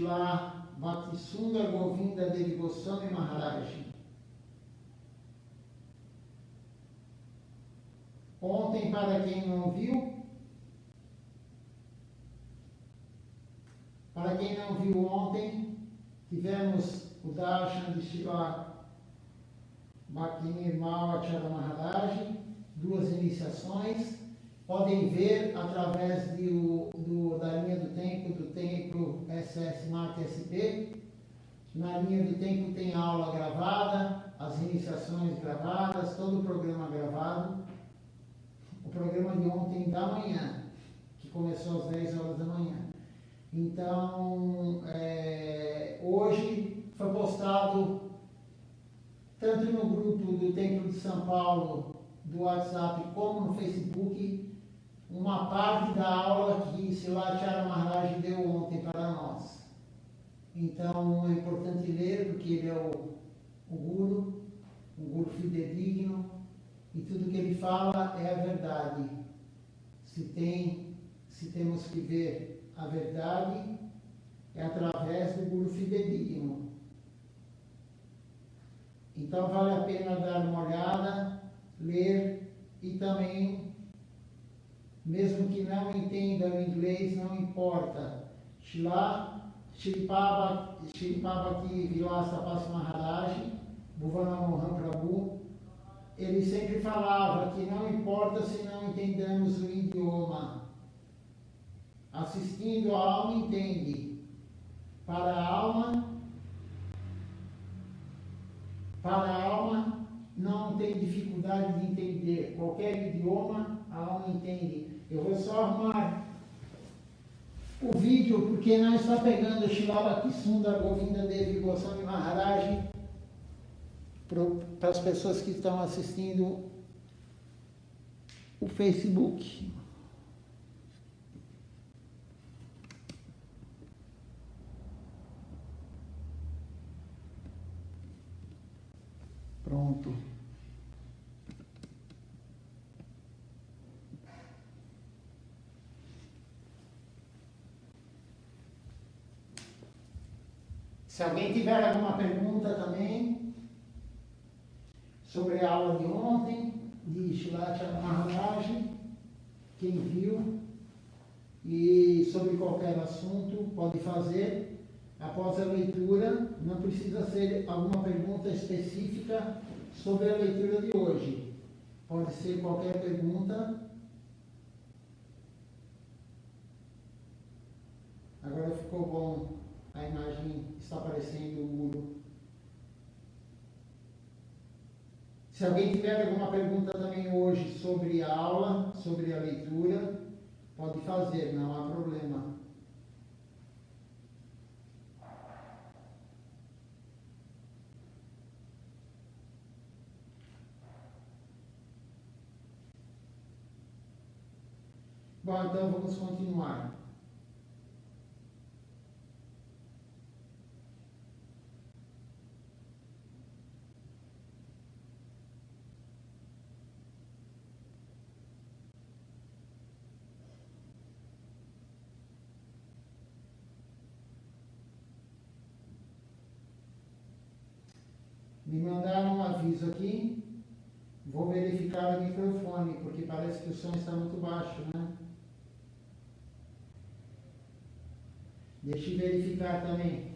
Shila Bhaktisundar Govinda Devi Goswami Maharaj. Ontem, para quem não viu, ontem, tivemos o Darshan de Shila Bhaktinirmal Acharya Maharaj, 2 iniciações. Podem ver através da linha do templo SS Mark SP. Na linha do templo tem aula gravada, as iniciações gravadas, todo o programa gravado. O programa de ontem da manhã, que começou às 10 horas da manhã. Então, hoje foi postado, tanto no grupo do Templo de São Paulo, do WhatsApp, como no Facebook, uma parte da aula que Srila Acharya Maharaj deu ontem para nós. Então, é importante ler, porque ele é o Guru, um Guru fidedigno, e tudo que ele fala é a verdade. Se temos que ver a verdade, é através do Guru fidedigno. Então, vale a pena dar uma olhada, ler e também, mesmo que não entenda o inglês, não importa. Shripabhakti Vilasa Pasi Maharaj, Bhuvana Mohan Prabhu, ele sempre falava que não importa se não entendamos o idioma. Assistindo, a alma entende. Para a alma não tem dificuldade de entender. Qualquer idioma, a alma entende. Eu vou só arrumar o vídeo, porque não está pegando Shila Bhaktisundar Govinda Devi Goswami Maharaj para as pessoas que estão assistindo o Facebook. Pronto. Se alguém tiver alguma pergunta também sobre a aula de ontem, de Srila Acharya Maharaj, quem viu, e sobre qualquer assunto, pode fazer. Após a leitura, não precisa ser alguma pergunta específica sobre a leitura de hoje. Pode ser qualquer pergunta. Agora ficou bom, a imagem está aparecendo o muro. Se alguém tiver alguma pergunta também hoje sobre a aula, sobre a leitura, pode fazer, não há problema. Bom, então vamos continuar. Me mandaram um aviso aqui. Vou verificar o microfone, porque parece que o som está muito baixo, né? Deixa eu verificar também.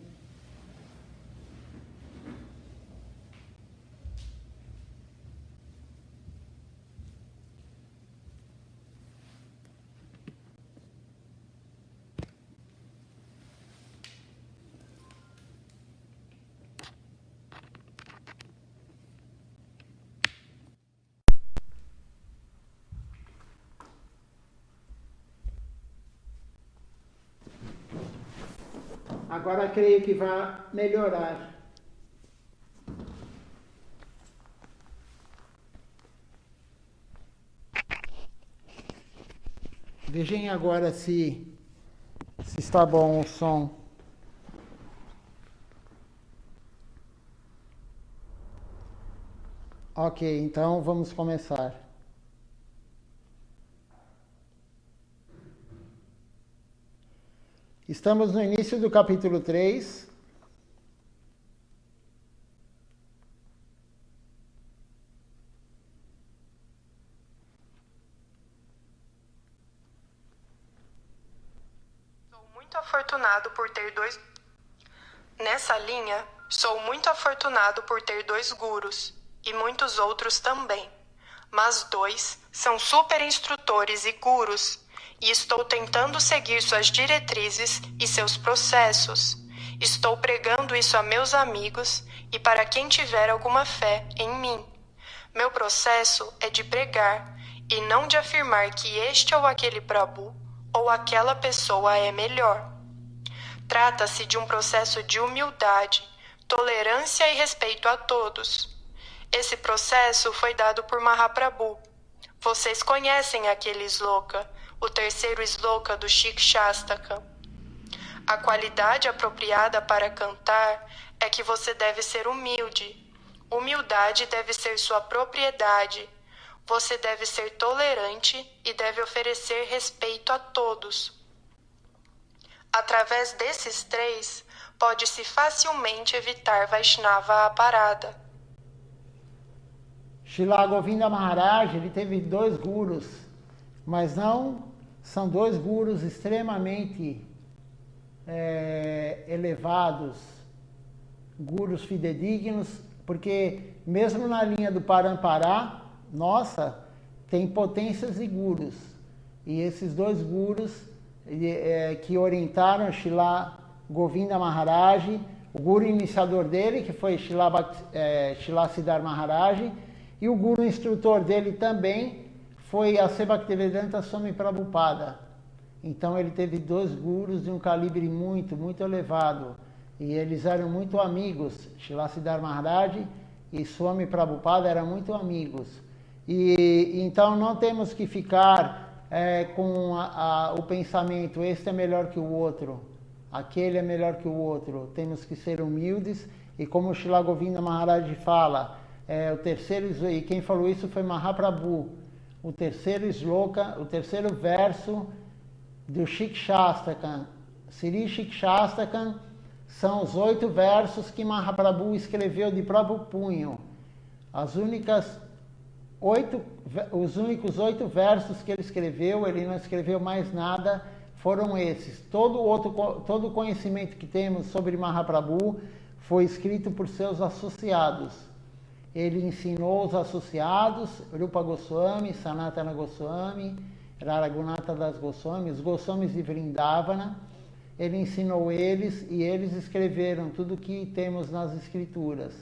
Agora creio que vai melhorar. Vejam agora se está bom o som. Ok, então vamos começar. Estamos no início do capítulo 3. Sou muito afortunado por ter dois... Nessa linha, sou muito afortunado por ter 2 gurus, e muitos outros também. Mas 2 são super instrutores e gurus, e estou tentando seguir suas diretrizes e seus processos. Estou pregando isso a meus amigos e para quem tiver alguma fé em mim. Meu processo é de pregar e não de afirmar que este ou aquele Prabhu ou aquela pessoa é melhor. Trata-se de um processo de humildade, tolerância e respeito a todos. Esse processo foi dado por Mahaprabhu. Vocês conhecem aquele sloka, o terceiro sloka do Shikshastaka. A qualidade apropriada para cantar é que você deve ser humilde. Humildade deve ser sua propriedade. Você deve ser tolerante e deve oferecer respeito a todos. Através desses 3, pode-se facilmente evitar Vaishnava aparada. Srila Govinda Maharaj, ele teve 2 gurus, mas não são 2 gurus extremamente elevados, gurus fidedignos, porque mesmo na linha do Parampará, nossa, tem potências de gurus. E esses 2 gurus que orientaram Srila Govinda Maharaj, o guru iniciador dele, que foi Srila Siddhar Maharaj, e o guru instrutor dele também foi a Bhaktivedanta Swami Prabhupada. Então ele teve 2 gurus de um calibre muito, muito elevado. E eles eram muito amigos. Srila Siddhar Maharaj e Swami Prabhupada eram muito amigos. E então não temos que ficar com o pensamento, este é melhor que o outro, aquele é melhor que o outro. Temos que ser humildes. E como Srila Govinda Maharaj fala, o terceiro, e quem falou isso foi Mahaprabhu, o terceiro sloka, o terceiro verso do Shikshastakam. Sri Shikshastakam são os 8 versos que Mahaprabhu escreveu de próprio punho. Os únicos 8 versos que ele escreveu, ele não escreveu mais nada, foram esses. Todo o conhecimento que temos sobre Mahaprabhu foi escrito por seus associados. Ele ensinou os associados, Rupa Goswami, Sanatana Goswami, Raragunata Das Goswami, os Goswamis de Vrindavana. Ele ensinou eles e eles escreveram tudo que temos nas escrituras.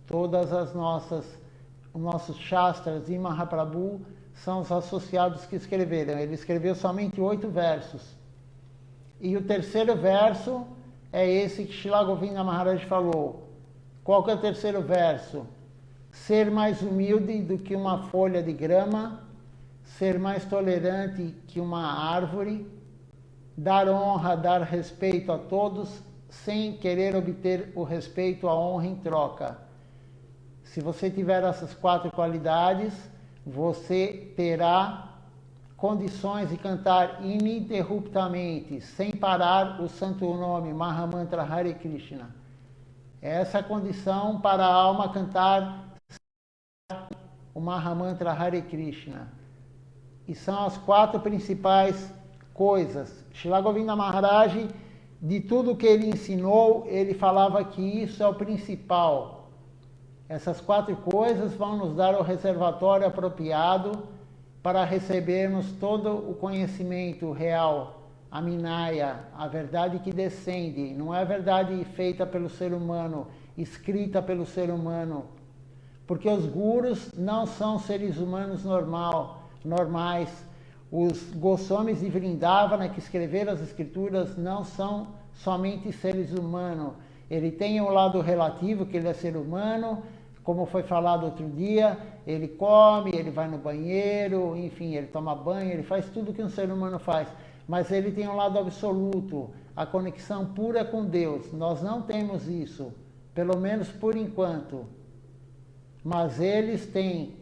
Todas os nossos Shastras de Mahaprabhu são os associados que escreveram. Ele escreveu somente 8 versos. E o terceiro verso é esse que Srila Govinda Maharaj falou. Qual que é o terceiro verso? Ser mais humilde do que uma folha de grama, ser mais tolerante que uma árvore, dar honra, dar respeito a todos, sem querer obter o respeito, a honra em troca. Se você tiver essas 4 qualidades, você terá condições de cantar ininterruptamente, sem parar, o santo nome, Mahamantra Hare Krishna. Essa é a condição para a alma cantar o Mahamantra Hare Krishna. E são as 4 principais coisas. Srila Govinda Maharaj, de tudo que ele ensinou, ele falava que isso é o principal. Essas 4 coisas vão nos dar o reservatório apropriado para recebermos todo o conhecimento real, a Minaya, a verdade que descende. Não é a verdade feita pelo ser humano, escrita pelo ser humano. Porque os gurus não são seres humanos normais. Os Goswamis de Vrindavana, que escreveram as escrituras, não são somente seres humanos. Ele tem um lado relativo, que ele é ser humano, como foi falado outro dia, ele come, ele vai no banheiro, enfim, ele toma banho, ele faz tudo que um ser humano faz. Mas ele tem um lado absoluto, a conexão pura com Deus. Nós não temos isso, pelo menos por enquanto. Mas eles têm,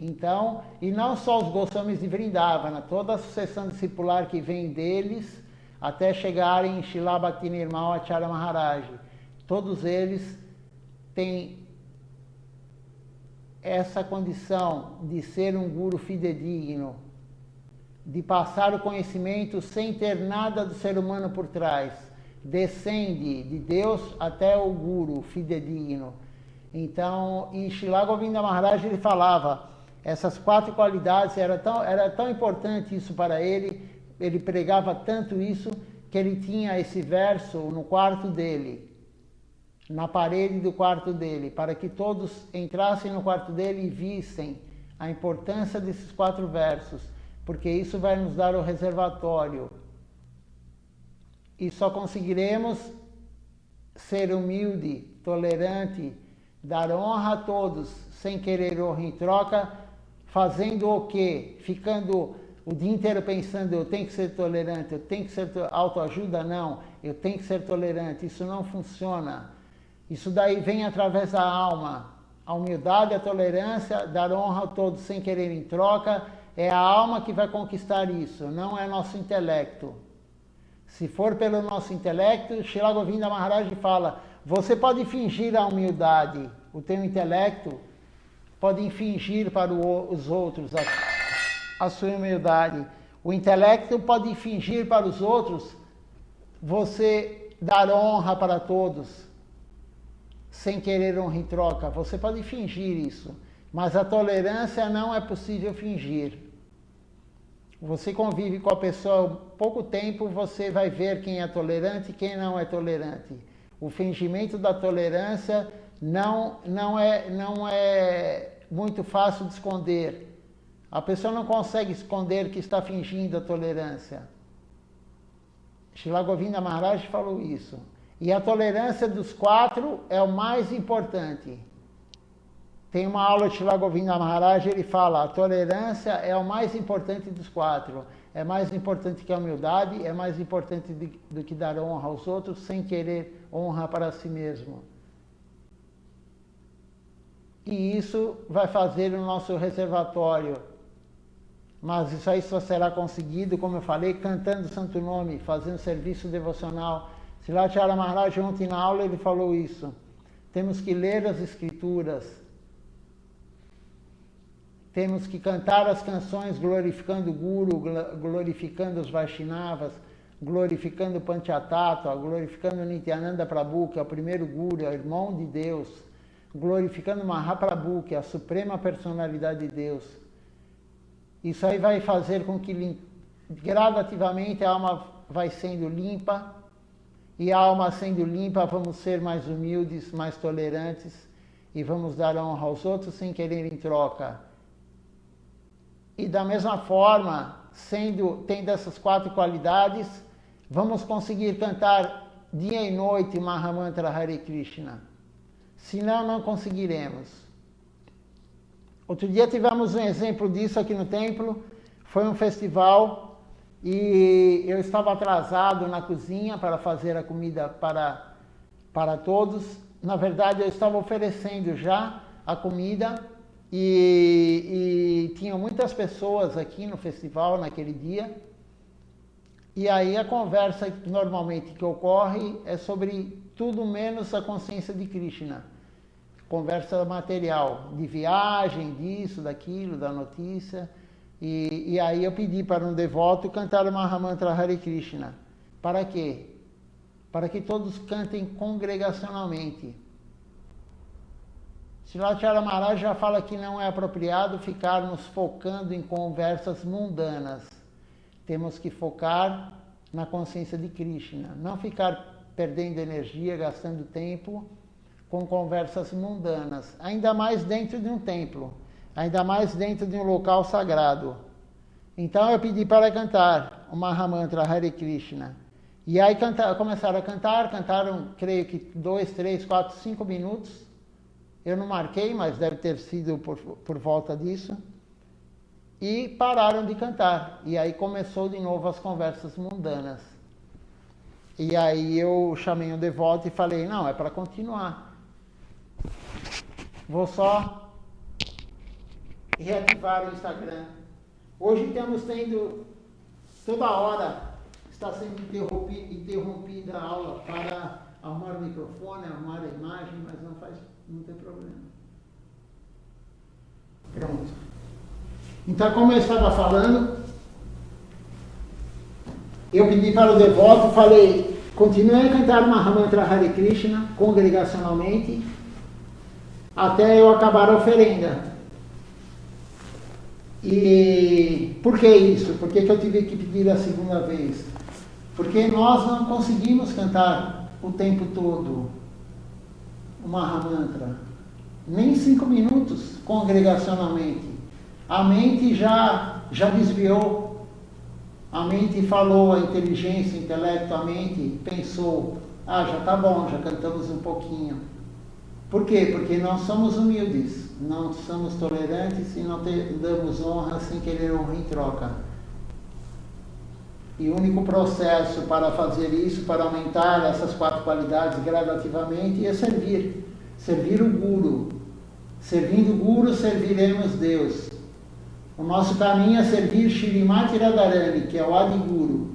e não só os Goswamis de Vrindavana, toda a sucessão discipular que vem deles, até chegarem em Srila Bhaktinirmal Acharya Maharaj. Todos eles têm essa condição de ser um guru fidedigno, de passar o conhecimento sem ter nada do ser humano por trás. Descende de Deus até o guru fidedigno. Então, em Srila Govinda Maharaj ele falava, essas 4 qualidades, era tão importante isso para ele pregava tanto isso, que ele tinha esse verso no quarto dele, na parede do quarto dele, para que todos entrassem no quarto dele e vissem a importância desses 4 versos, porque isso vai nos dar o reservatório. E só conseguiremos ser humilde, tolerante, dar honra a todos, sem querer honra em troca, fazendo o quê? Ficando o dia inteiro pensando, eu tenho que ser tolerante, eu tenho que ser autoajuda, não, eu tenho que ser tolerante. Isso não funciona. Isso daí vem através da alma. A humildade, a tolerância, dar honra a todos sem querer em troca, é a alma que vai conquistar isso, não é nosso intelecto. Se for pelo nosso intelecto, Srila Govinda Maharaj fala, você pode fingir a humildade, o teu intelecto pode fingir para os outros a sua humildade. O intelecto pode fingir para os outros você dar honra para todos, sem querer honra em troca. Você pode fingir isso, mas a tolerância não é possível fingir. Você convive com a pessoa pouco tempo, você vai ver quem é tolerante e quem não é tolerante. O fingimento da tolerância não é muito fácil de esconder. A pessoa não consegue esconder que está fingindo a tolerância. Srila Govinda Maharaj falou isso. E a tolerância dos 4 é o mais importante. Tem uma aula de Srila Govinda Maharaj, ele fala, a tolerância é o mais importante dos 4. É mais importante que a humildade, é mais importante do que dar honra aos outros, sem querer honra para si mesmo. E isso vai fazer o nosso reservatório. Mas isso aí só será conseguido, como eu falei, cantando o Santo Nome, fazendo serviço devocional. Srila Acharya Maharaj ontem na aula ele falou isso. Temos que ler as Escrituras. Temos que cantar as canções glorificando o Guru, glorificando os Vaishnavas, glorificando o Panchatattva, glorificando o Nityananda Prabhu, que é o primeiro Guru, é o irmão de Deus, glorificando Mahaprabhu, que é a suprema personalidade de Deus. Isso aí vai fazer com que gradativamente a alma vai sendo limpa, e a alma sendo limpa, vamos ser mais humildes, mais tolerantes, e vamos dar honra aos outros sem querer em troca. E da mesma forma, tendo essas 4 qualidades, vamos conseguir cantar dia e noite o Mahamantra Hare Krishna. Senão, não conseguiremos. Outro dia tivemos um exemplo disso aqui no templo. Foi um festival e eu estava atrasado na cozinha para fazer a comida para todos. Na verdade, eu estava oferecendo já a comida. E tinham muitas pessoas aqui no festival naquele dia. E aí a conversa normalmente que ocorre é sobre tudo menos a consciência de Krishna. Conversa material, de viagem, disso, daquilo, da notícia. E aí eu pedi para um devoto cantar o Mahamantra Hare Krishna. Para quê? Para que todos cantem congregacionalmente. Srila Acharya Maharaj já fala que não é apropriado ficarmos focando em conversas mundanas. Temos que focar na consciência de Krishna. Não ficar perdendo energia, gastando tempo com conversas mundanas. Ainda mais dentro de um templo. Ainda mais dentro de um local sagrado. Então eu pedi para cantar o Mahamantra Hare Krishna. E aí começaram a cantar, cantaram, creio que 2, 3, 4, 5 minutos. Eu não marquei, mas deve ter sido por volta disso. E pararam de cantar. E aí começou de novo as conversas mundanas. E aí eu chamei um devoto e falei, não, é para continuar. Vou só reativar o Instagram. Hoje estamos tendo, toda hora, está sendo interrompido interrompida a aula para arrumar o microfone, arrumar a imagem, mas não tem problema. Pronto. Então, como eu estava falando, eu pedi para o devoto, falei, continue a cantar o Mahamantra Hare Krishna congregacionalmente até eu acabar a oferenda. E por que isso? Por que eu tive que pedir a segunda vez? Porque nós não conseguimos cantar o tempo todo o Mahamantra, nem 5 minutos congregacionalmente. A mente já desviou, a mente falou, a inteligência, o intelecto, a mente pensou, já está bom, já cantamos um pouquinho. Por quê? Porque nós somos humildes, não somos tolerantes e não damos honra sem querer honra em troca. E o único processo para fazer isso, para aumentar essas 4 qualidades gradativamente, é servir. Servir o Guru. Servindo o Guru, serviremos Deus. O nosso caminho é servir Shrimati Radharani, que é o Adi Guru.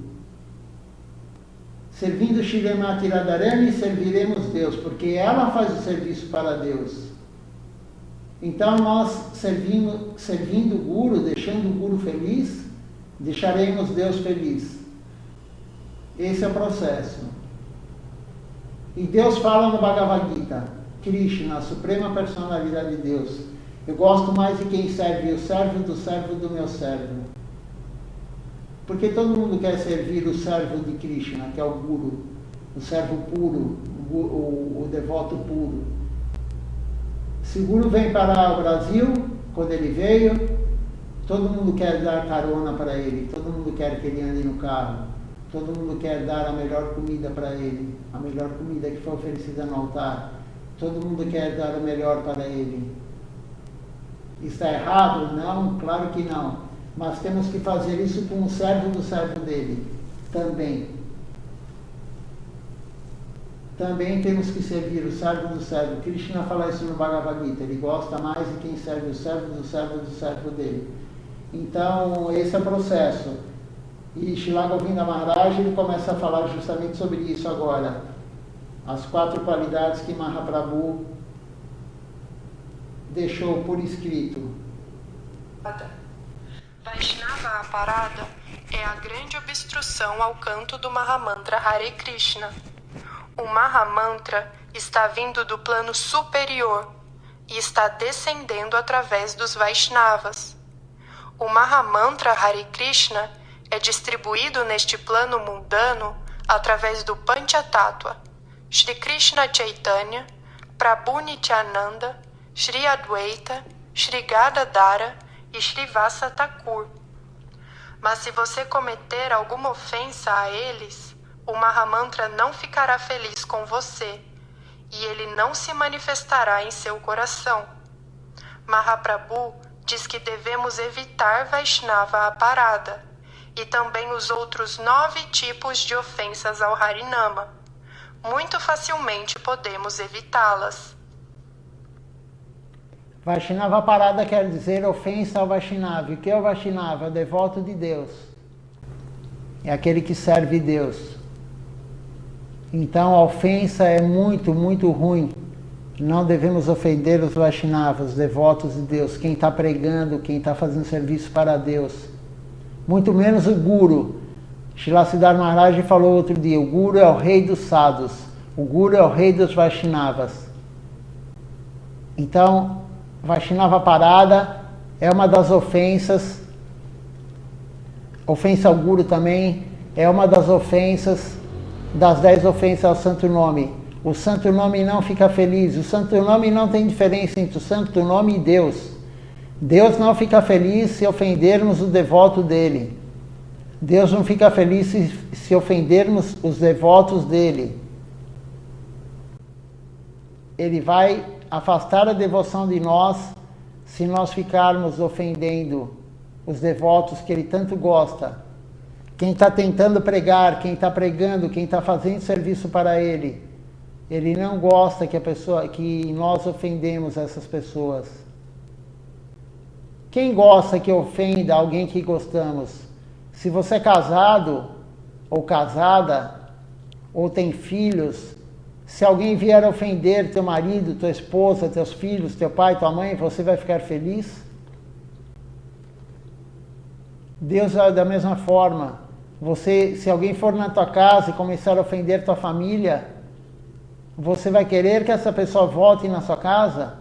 Servindo Shrimati Radharani, serviremos Deus, porque ela faz o serviço para Deus. Então, nós servindo o Guru, deixando o Guru feliz, deixaremos Deus feliz. Esse é o processo. E Deus fala no Bhagavad Gita, Krishna, a suprema personalidade de Deus. Eu gosto mais de quem serve o servo do meu servo. Porque todo mundo quer servir o servo de Krishna, que é o Guru, o servo puro, o devoto puro. Se o Guru vem para o Brasil, quando ele veio, todo mundo quer dar carona para ele, todo mundo quer que ele ande no carro, todo mundo quer dar a melhor comida para ele, a melhor comida que foi oferecida no altar, todo mundo quer dar o melhor para ele. Está errado? Não, claro que não. Mas temos que fazer isso com o servo do servo dele, também. Também temos que servir o servo do servo. Krishna fala isso no Bhagavad Gita, ele gosta mais de quem serve o servo do servo dele. Então, esse é o processo. E Srila Govinda Maharaj, ele começa a falar justamente sobre isso agora. As 4 qualidades que Mahaprabhu deixou por escrito. Vaishnava Aparada é a grande obstrução ao canto do Mahamantra Hare Krishna. O Mahamantra está vindo do plano superior e está descendendo através dos Vaishnavas. O Mahamantra Hare Krishna é distribuído neste plano mundano através do Panchatattva, Shri Krishna Chaitanya, Prabhu Nityananda, Shri Adwaita, Shri Gadadhara e Shri Vasa Thakur. Mas se você cometer alguma ofensa a eles, o Mahamantra não ficará feliz com você e ele não se manifestará em seu coração. Mahaprabhu diz que devemos evitar Vaishnava Aparada e também os outros 9 tipos de ofensas ao Harinama. Muito facilmente podemos evitá-las. Vaishnava Aparada quer dizer ofensa ao Vaishnava. O que é o Vaishnava? É o devoto de Deus. É aquele que serve Deus. Então a ofensa é muito, muito ruim. Não devemos ofender os Vaishnavas, os devotos de Deus, quem está pregando, quem está fazendo serviço para Deus. Muito menos o Guru. Srila Siddhartha Maharaj falou outro dia, o Guru é o rei dos sadhus, o Guru é o rei dos Vaishnavas. Então, Vaishnava Aparada é uma das ofensas. Ofensa ao Guru também é uma das ofensas, das 10 ofensas ao Santo Nome. O Santo Nome não fica feliz. O Santo Nome não tem diferença entre o Santo Nome e Deus. Deus não fica feliz se ofendermos o devoto dele. Deus não fica feliz se ofendermos os devotos dele. Ele vai afastar a devoção de nós se nós ficarmos ofendendo os devotos que ele tanto gosta. Quem está tentando pregar, quem está pregando, quem está fazendo serviço para ele, ele não gosta que nós ofendemos essas pessoas. Quem gosta que ofenda alguém que gostamos? Se você é casado ou casada, ou tem filhos, se alguém vier ofender teu marido, tua esposa, teus filhos, teu pai, tua mãe, você vai ficar feliz? Deus é da mesma forma. Se alguém for na tua casa e começar a ofender tua família, você vai querer que essa pessoa volte na sua casa?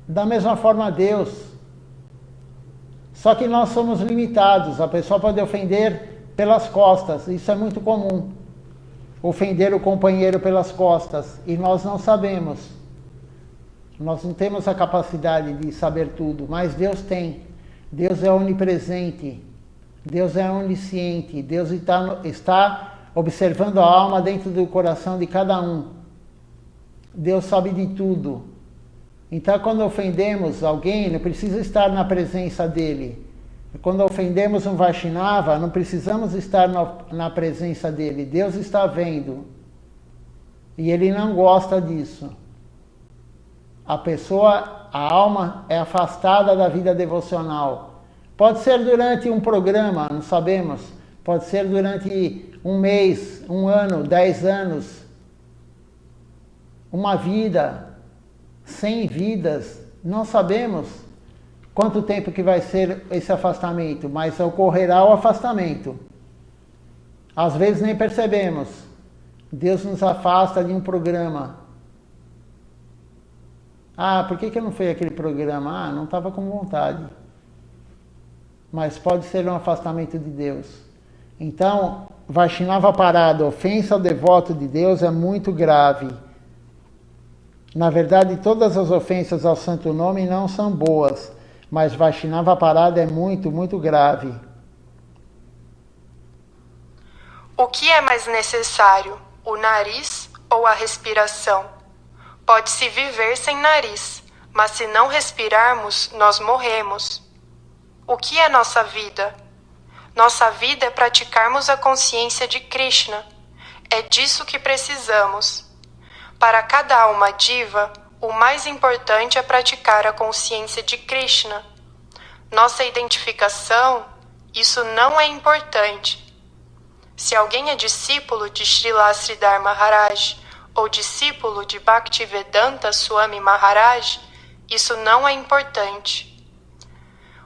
Da mesma forma Deus. Só que nós somos limitados. A pessoa pode ofender pelas costas. Isso é muito comum. Ofender o companheiro pelas costas. E nós não sabemos. Nós não temos a capacidade de saber tudo. Mas Deus tem. Deus é onipresente. Deus é onisciente. Deus está observando a alma dentro do coração de cada um. Deus sabe de tudo. Então, quando ofendemos alguém, não precisa estar na presença dele. Quando ofendemos um Vaishnava, não precisamos estar na presença dele. Deus está vendo. E ele não gosta disso. A alma é afastada da vida devocional. Pode ser durante um programa, não sabemos. Pode ser durante um mês, um ano, 10 anos. Uma vida. 100 vidas, não sabemos quanto tempo que vai ser esse afastamento, mas ocorrerá o afastamento. Às vezes nem percebemos. Deus nos afasta de um programa. Por que eu não fui aquele programa? Não estava com vontade. Mas pode ser um afastamento de Deus. Então, Vaishnava parado, ofensa ao devoto de Deus é muito grave. Na verdade, todas as ofensas ao santo nome não são boas, mas Vaishnava parada é muito, muito grave. O que é mais necessário, o nariz ou a respiração? Pode-se viver sem nariz, mas se não respirarmos, nós morremos. O que é nossa vida? Nossa vida é praticarmos a consciência de Krishna. É disso que precisamos. Para cada alma diva, o mais importante é praticar a consciência de Krishna. Nossa identificação, isso não é importante. Se alguém é discípulo de Srila Sridhar Maharaj ou discípulo de Bhaktivedanta Swami Maharaj, isso não é importante.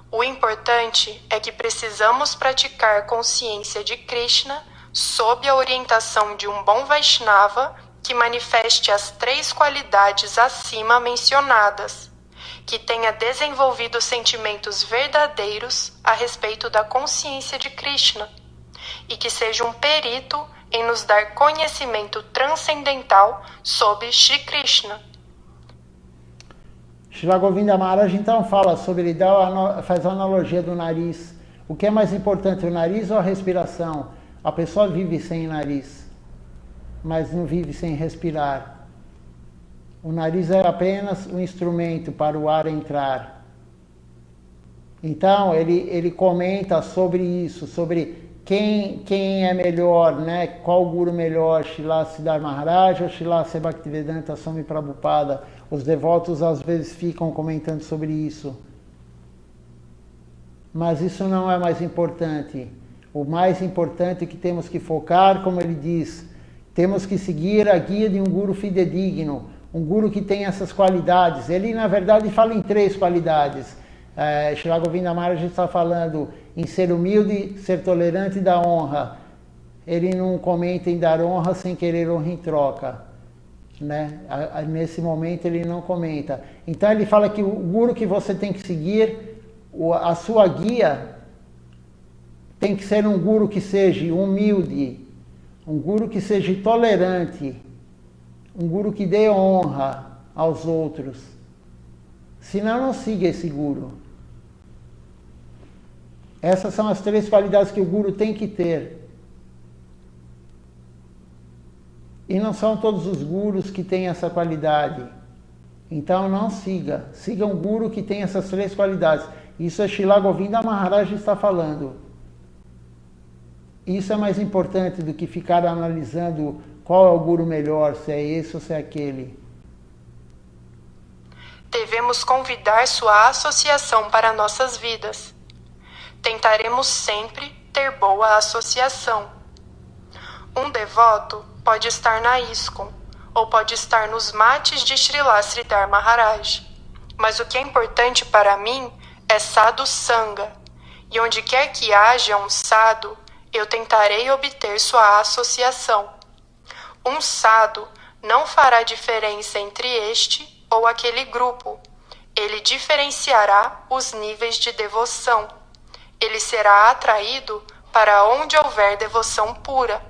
O importante é que precisamos praticar consciência de Krishna sob a orientação de um bom Vaishnava que manifeste as 3 qualidades acima mencionadas, que tenha desenvolvido sentimentos verdadeiros a respeito da consciência de Krishna, e que seja um perito em nos dar conhecimento transcendental sobre Shri Krishna. Srila Govinda Maharaj então fala sobre, ele faz a analogia do nariz. O que é mais importante, o nariz ou a respiração? A pessoa vive sem nariz, mas não vive sem respirar. O nariz é apenas um instrumento para o ar entrar. Então, ele comenta sobre isso, sobre quem é melhor, né? Qual guru melhor, Srila Siddhar Maharaj ou Srila Bhaktivedanta Swami Prabhupada. Os devotos às vezes ficam comentando sobre isso. Mas isso não é mais importante. O mais importante é que temos que focar, como ele diz, temos que seguir a guia de um guru fidedigno, um guru que tem essas qualidades. Ele, na verdade, fala em 3 qualidades. Srila Govinda Maharaj está falando em ser humilde, ser tolerante e dar honra. Ele não comenta em dar honra sem querer honra em troca. Né? Nesse momento ele não comenta. Então ele fala que o guru que você tem que seguir, a sua guia, tem que ser um guru que seja humilde, um guru que seja tolerante, um guru que dê honra aos outros. Senão, não siga esse guru. Essas são as 3 qualidades que o guru tem que ter. E não são todos os gurus que têm essa qualidade. Então não siga. Siga um guru que tem essas 3 qualidades. Isso é Srila Govinda Maharaj está falando. Isso é mais importante do que ficar analisando qual é o guru melhor, se é esse ou se é aquele. Devemos convidar sua associação para nossas vidas. Tentaremos sempre ter boa associação. Um devoto pode estar na ISKCON, ou pode estar nos mates de Srila Sridhar Maharaj. Mas o que é importante para mim é sadhu sanga, e onde quer que haja um sadhu, eu tentarei obter sua associação. Um sadhu não fará diferença entre este ou aquele grupo. Ele diferenciará os níveis de devoção. Ele será atraído para onde houver devoção pura.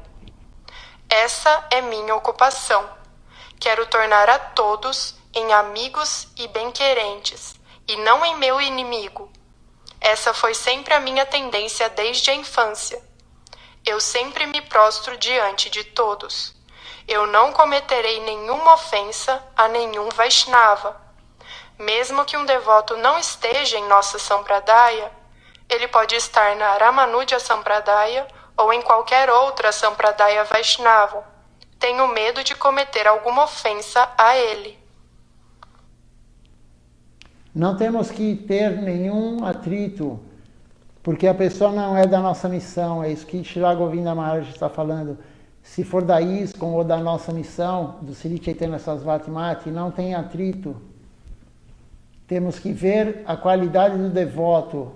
Essa é minha ocupação. Quero tornar a todos em amigos e bem-querentes, e não em meu inimigo. Essa foi sempre a minha tendência desde a infância. Eu sempre me prostro diante de todos. Eu não cometerei nenhuma ofensa a nenhum Vaishnava. Mesmo que um devoto não esteja em nossa Sampradaya, ele pode estar na Ramanuja Sampradaya ou em qualquer outra Sampradaya Vaishnava. Tenho medo de cometer alguma ofensa a ele. Não temos que ter nenhum atrito, porque a pessoa não é da nossa missão. É isso que Srila Govinda Maharaj está falando. Se for da ISKCON ou da nossa missão, do Sri Chaitanya Sarasvati Mati, não tem atrito. Temos que ver a qualidade do devoto,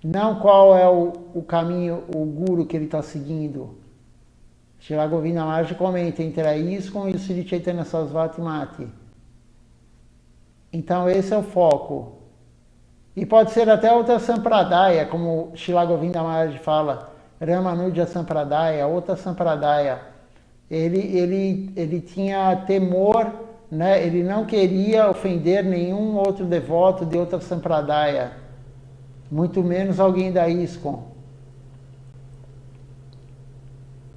não qual é o caminho, o guru que ele está seguindo. Srila Govinda Maharaj comenta entre a ISKCON e o Sri Chaitanya Sarasvati Mati. Então esse é o foco. E pode ser até outra Sampradaya, como Srila Govinda Maharaj fala, Ramanuja Sampradaya, outra Sampradaya. Ele tinha temor, né? Ele não queria ofender nenhum outro devoto de outra Sampradaya, muito menos alguém da ISKCON.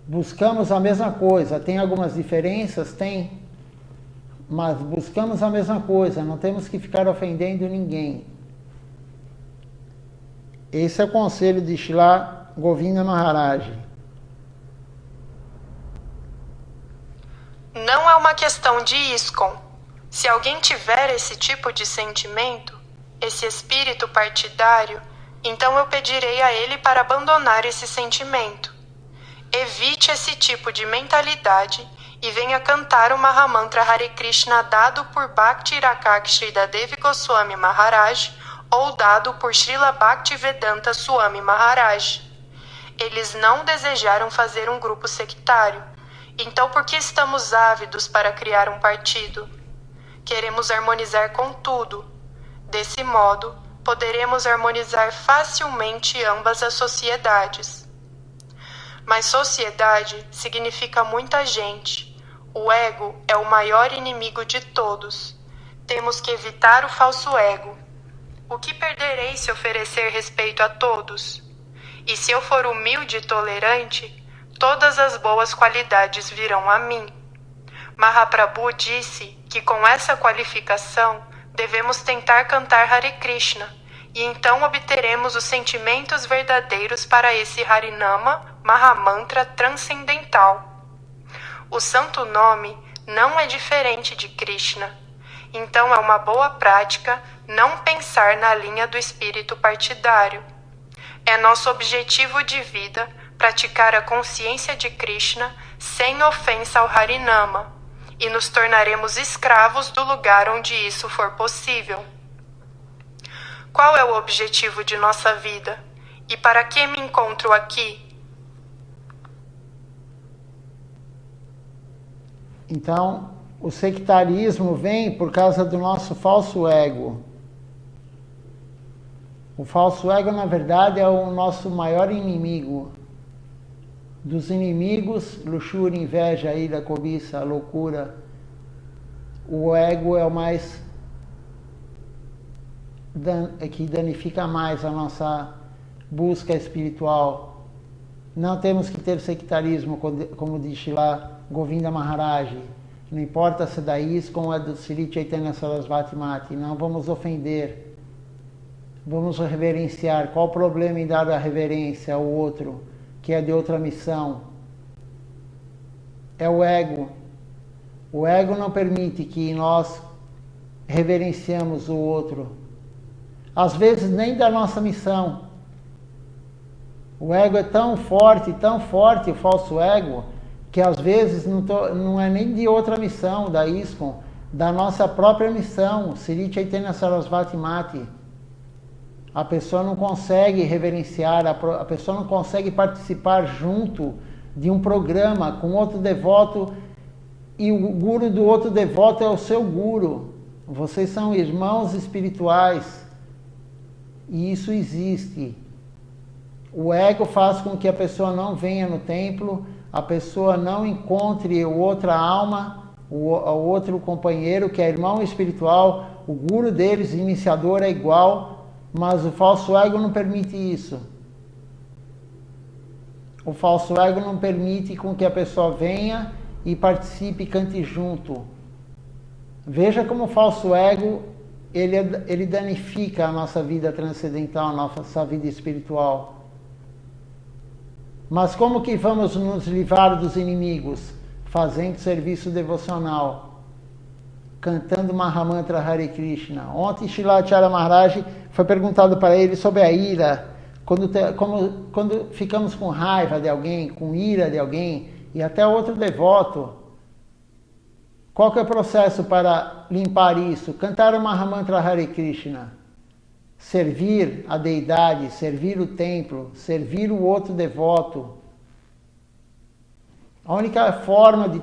Buscamos a mesma coisa, tem algumas diferenças? Tem. Mas buscamos a mesma coisa, não temos que ficar ofendendo ninguém. Esse é o conselho de Srila Govinda Maharaj. Não é uma questão de ISKCON. Se alguém tiver esse tipo de sentimento, esse espírito partidário, então eu pedirei a ele para abandonar esse sentimento. Evite esse tipo de mentalidade e venha cantar o Mahamantra Hare Krishna dado por Bhakti Rakak Sridadevi Goswami Maharaj ou dado por Srila Bhaktivedanta Swami Maharaj. Eles não desejaram fazer um grupo sectário, então por que estamos ávidos para criar um partido? Queremos harmonizar com tudo. Desse modo, poderemos harmonizar facilmente ambas as sociedades. Mas sociedade significa muita gente. O ego é o maior inimigo de todos. Temos que evitar o falso ego. O que perderei se oferecer respeito a todos? E se eu for humilde e tolerante, todas as boas qualidades virão a mim. Mahaprabhu disse que com essa qualificação devemos tentar cantar Hare Krishna, e então obteremos os sentimentos verdadeiros para esse Harinama Mahamantra transcendental. O santo nome não é diferente de Krishna, então é uma boa prática não pensar na linha do espírito partidário. É nosso objetivo de vida praticar a consciência de Krishna sem ofensa ao Harinama, e nos tornaremos escravos do lugar onde isso for possível. Qual é o objetivo de nossa vida? E para que me encontro aqui? Então, o sectarismo vem por causa do nosso falso ego. O falso ego, na verdade, é o nosso maior inimigo. Dos inimigos, luxúria, inveja, ira, cobiça, loucura. O ego é o mais que danifica mais a nossa busca espiritual. Não temos que ter sectarismo, como diz lá Govinda Maharaj. Não importa se é da ISKCON ou é do Sri Chaitanya Sarasvati Mati. Não vamos ofender. Vamos reverenciar. Qual o problema em dar a reverência ao outro, que é de outra missão? É o ego. O ego não permite que nós reverenciemos o outro. Às vezes nem da nossa missão. O ego é tão forte, o falso ego, Porque às vezes não é nem de outra missão da ISKCON, da nossa própria missão, Sri Chaitanya Sarasvati Mati. A pessoa não consegue reverenciar, a pessoa não consegue participar junto de um programa com outro devoto e o guru do outro devoto é o seu guru. Vocês são irmãos espirituais e isso existe. O ego faz com que a pessoa não venha no templo, a pessoa não encontre outra alma, o outro companheiro que é irmão espiritual, o guru deles, iniciador, é igual, mas o falso ego não permite isso. O falso ego não permite com que a pessoa venha e participe e cante junto. Veja como o falso ego, ele danifica a nossa vida transcendental, a nossa vida espiritual. Mas como que vamos nos livrar dos inimigos? Fazendo serviço devocional, cantando Mahamantra Hare Krishna. Ontem Shilacharya Maharaj foi perguntado para ele sobre a ira. Quando ficamos com raiva de alguém, com ira de alguém, e até outro devoto, qual que é o processo para limpar isso? Cantar o Mahamantra Hare Krishna. Servir a deidade, servir o templo, servir o outro devoto. A única forma de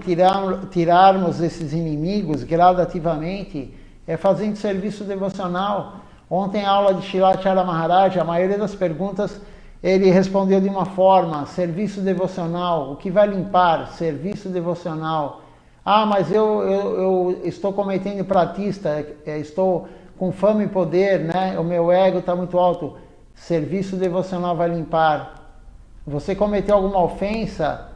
tirarmos esses inimigos gradativamente é fazendo serviço devocional. Ontem, a aula de Shilacharya Maharaj, a maioria das perguntas ele respondeu de uma forma: serviço devocional. O que vai limpar? Serviço devocional. Ah, mas eu estou cometendo pratista, estou com fama e poder, né? O meu ego está muito alto. Serviço devocional vai limpar. Você cometeu alguma ofensa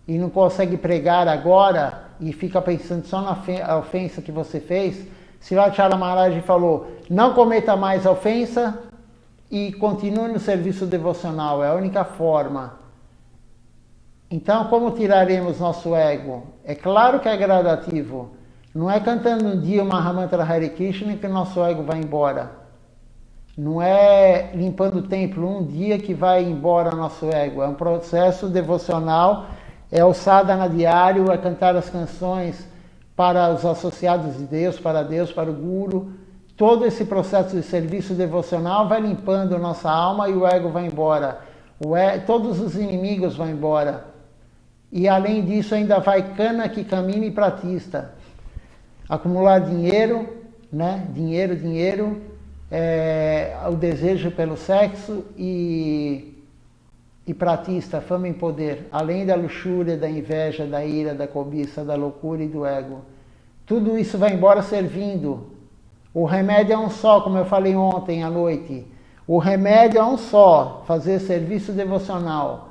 e não consegue pregar agora e fica pensando só na ofensa que você fez? Shilacharya Maharaj falou: não cometa mais a ofensa e continue no serviço devocional. É a única forma. Então, como tiraremos nosso ego? É claro que é gradativo. Não é cantando um dia o Mahamantra Hare Krishna que o nosso ego vai embora. Não é limpando o templo um dia que vai embora nosso ego. É um processo devocional, é o sadhana diário, é cantar as canções para os associados de Deus, para o Guru. Todo esse processo de serviço devocional vai limpando nossa alma e o ego vai embora. Todos os inimigos vão embora. E além disso ainda vai Kanaki, Kamini e Pratista. Acumular dinheiro, né? Dinheiro, o desejo pelo sexo e pratista, fama e poder, além da luxúria, da inveja, da ira, da cobiça, da loucura e do ego. Tudo isso vai embora servindo. O remédio é um só, como eu falei ontem à noite. O remédio é um só, fazer serviço devocional.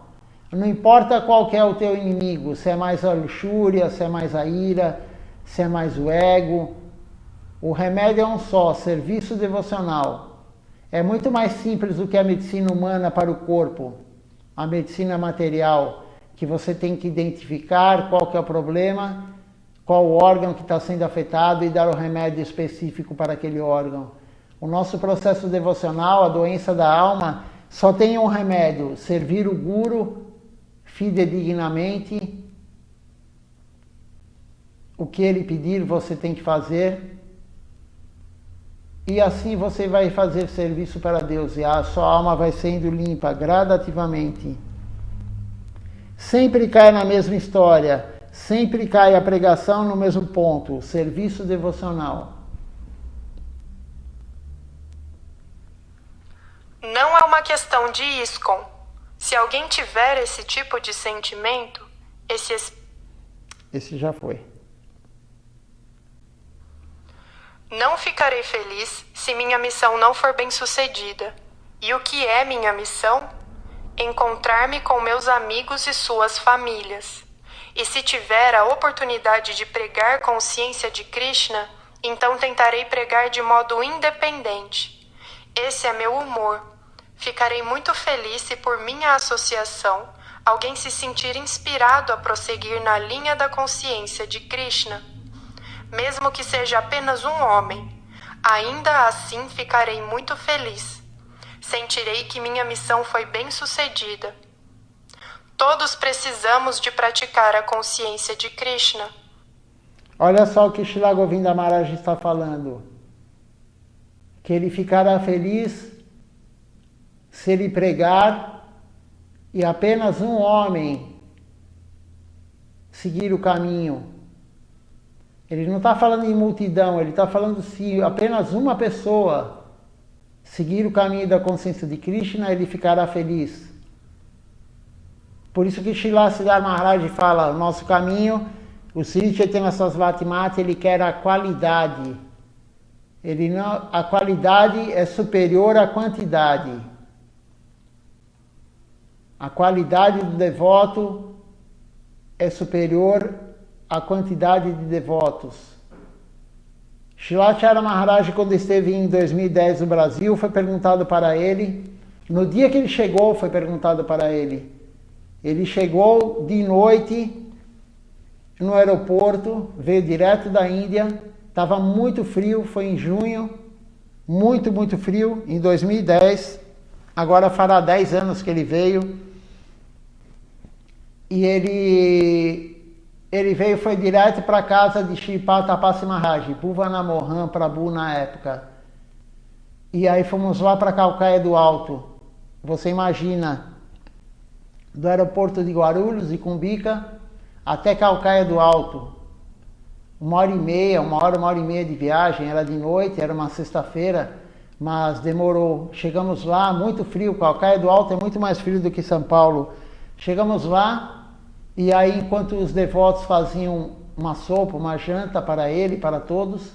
Não importa qual que é o teu inimigo, se é mais a luxúria, se é mais a ira, se é mais o ego. O remédio é um só, serviço devocional. É muito mais simples do que a medicina humana para o corpo, a medicina material, que você tem que identificar qual que é o problema, qual o órgão que está sendo afetado e dar o remédio específico para aquele órgão. O nosso processo devocional, a doença da alma, só tem um remédio: servir o Guru fidedignamente. O que ele pedir, você tem que fazer. E assim você vai fazer serviço para Deus e a sua alma vai sendo limpa gradativamente. Sempre cai na mesma história, sempre cai a pregação no mesmo ponto: serviço devocional. Não é uma questão de ISKCON. Se alguém tiver esse tipo de sentimento, Esse já foi. Não ficarei feliz se minha missão não for bem-sucedida. E o que é minha missão? Encontrar-me com meus amigos e suas famílias. E se tiver a oportunidade de pregar consciência de Krishna, então tentarei pregar de modo independente. Esse é meu humor. Ficarei muito feliz se por minha associação alguém se sentir inspirado a prosseguir na linha da consciência de Krishna. Mesmo que seja apenas um homem, ainda assim ficarei muito feliz. Sentirei que minha missão foi bem-sucedida. Todos precisamos de praticar a consciência de Krishna. Olha só o que Srila Govinda Maharaj está falando. Que ele ficará feliz se ele pregar e apenas um homem seguir o caminho. Ele não está falando em multidão, ele está falando se apenas uma pessoa seguir o caminho da consciência de Krishna, ele ficará feliz. Por isso que Srila Siddhar Maharaj fala, o nosso caminho, o Sri Chaitanya Sarasvati Mata, ele quer a qualidade. A qualidade é superior à quantidade. A qualidade do devoto é superior à quantidade de devotos. Srila Acharya Maharaj, quando esteve em 2010 no Brasil, foi perguntado para ele, no dia que ele chegou, foi perguntado para ele. Ele chegou de noite no aeroporto, veio direto da Índia, estava muito frio, foi em junho, muito frio, em 2010, agora fará 10 anos que ele veio, e ele veio, foi direto para a casa de Shripad Tapasi Maharaj, Bhuvana Mohan Prabhu na época, e aí fomos lá para Calcaia do Alto. Você imagina, do aeroporto de Guarulhos, de Cumbica, até Calcaia do Alto, uma hora e meia de viagem, era de noite, era uma sexta-feira, mas demorou. Chegamos lá, muito frio, Calcaia do Alto é muito mais frio do que São Paulo. Chegamos lá, e aí enquanto os devotos faziam uma sopa, uma janta para ele, para todos,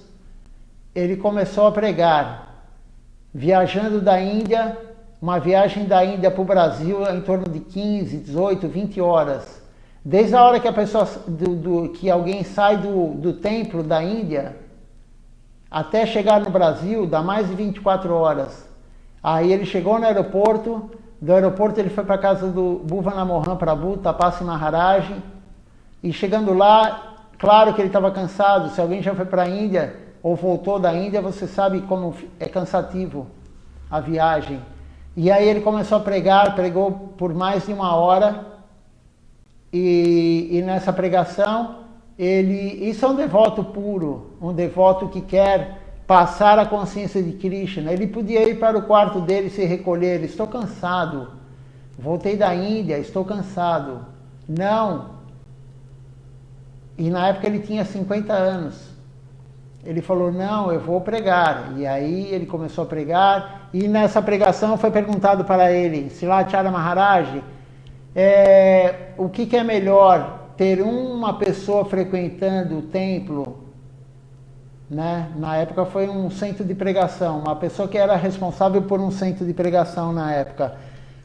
ele começou a pregar, viajando da Índia, uma viagem da Índia para o Brasil em torno de 15, 18, 20 horas. Desde a hora que a pessoa, que alguém sai do templo da Índia, até chegar no Brasil, dá mais de 24 horas. Aí ele chegou no aeroporto, do aeroporto ele foi para a casa do Bhuvana Mohan Prabhu, Tapasi Maharaj, e chegando lá, claro que ele estava cansado. Se alguém já foi para a Índia ou voltou da Índia, você sabe como é cansativo a viagem. E aí ele começou a pregar, pregou por mais de uma hora, e nessa pregação, isso é um devoto puro, um devoto que quer passar a consciência de Krishna. Ele podia ir para o quarto dele e se recolher, estou cansado, voltei da Índia, estou cansado. Não. E na época ele tinha 50 anos. Ele falou, não, eu vou pregar. E aí ele começou a pregar, e nessa pregação foi perguntado para ele, Srila Acharya Maharaj, o que é melhor, ter uma pessoa frequentando o templo, né? Na época foi um centro de pregação, uma pessoa que era responsável por um centro de pregação na época.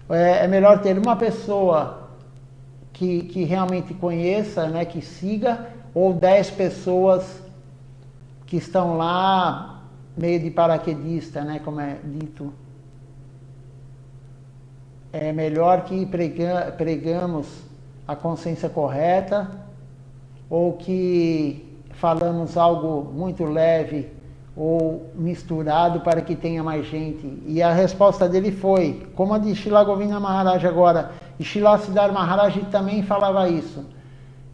É melhor ter uma pessoa que realmente conheça, né, que siga, ou 10 pessoas que estão lá meio de paraquedista, né, como é dito. É melhor que pregamos a consciência correta, ou que falamos algo muito leve ou misturado para que tenha mais gente. E a resposta dele foi, como a de Srila Govinda Maharaj agora, e Srila Siddhar Maharaj também falava isso.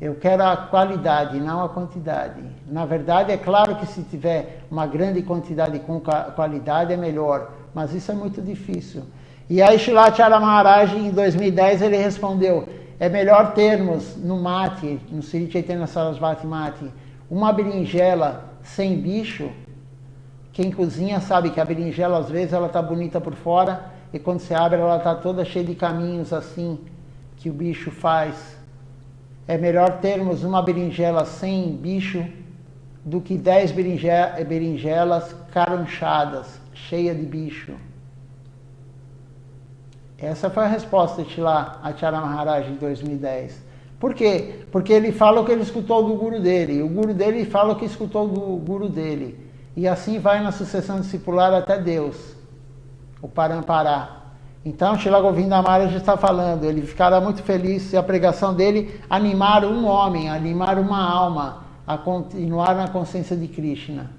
Eu quero a qualidade, não a quantidade. Na verdade, é claro que se tiver uma grande quantidade com qualidade é melhor, mas isso é muito difícil. E aí Srila Acharya Maharaj, em 2010, ele respondeu, é melhor termos no mate, no Sri Chaitanya Sarasvati Mate, uma berinjela sem bicho. Quem cozinha sabe que a berinjela, às vezes, ela está bonita por fora, e quando você abre, ela está toda cheia de caminhos assim, que o bicho faz. É melhor termos uma berinjela sem bicho do que 10 berinjelas caranchadas, cheias de bicho. Essa foi a resposta de Srila Acharya Maharaj em 2010. Por quê? Porque ele fala o que ele escutou do guru dele, e o guru dele fala o que escutou do guru dele. E assim vai na sucessão discipular até Deus, o Parampará. Então, Srila Govinda Maharaj está falando, ele ficará muito feliz se a pregação dele animar um homem, animar uma alma a continuar na consciência de Krishna.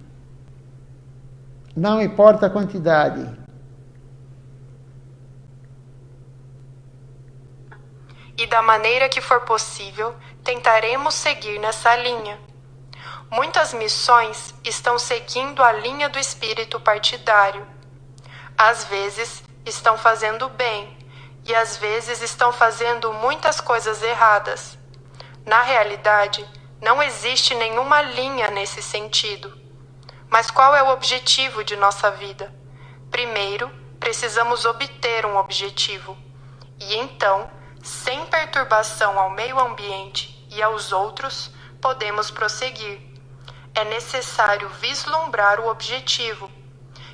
Não importa a quantidade. e da maneira que for possível, tentaremos seguir nessa linha. Muitas missões estão seguindo a linha do espírito partidário. Às vezes estão fazendo bem e às vezes estão fazendo muitas coisas erradas. Na realidade, não existe nenhuma linha nesse sentido. Mas qual é o objetivo de nossa vida? Primeiro, precisamos obter um objetivo. E então, sem perturbação ao meio ambiente e aos outros, podemos prosseguir. É necessário vislumbrar o objetivo.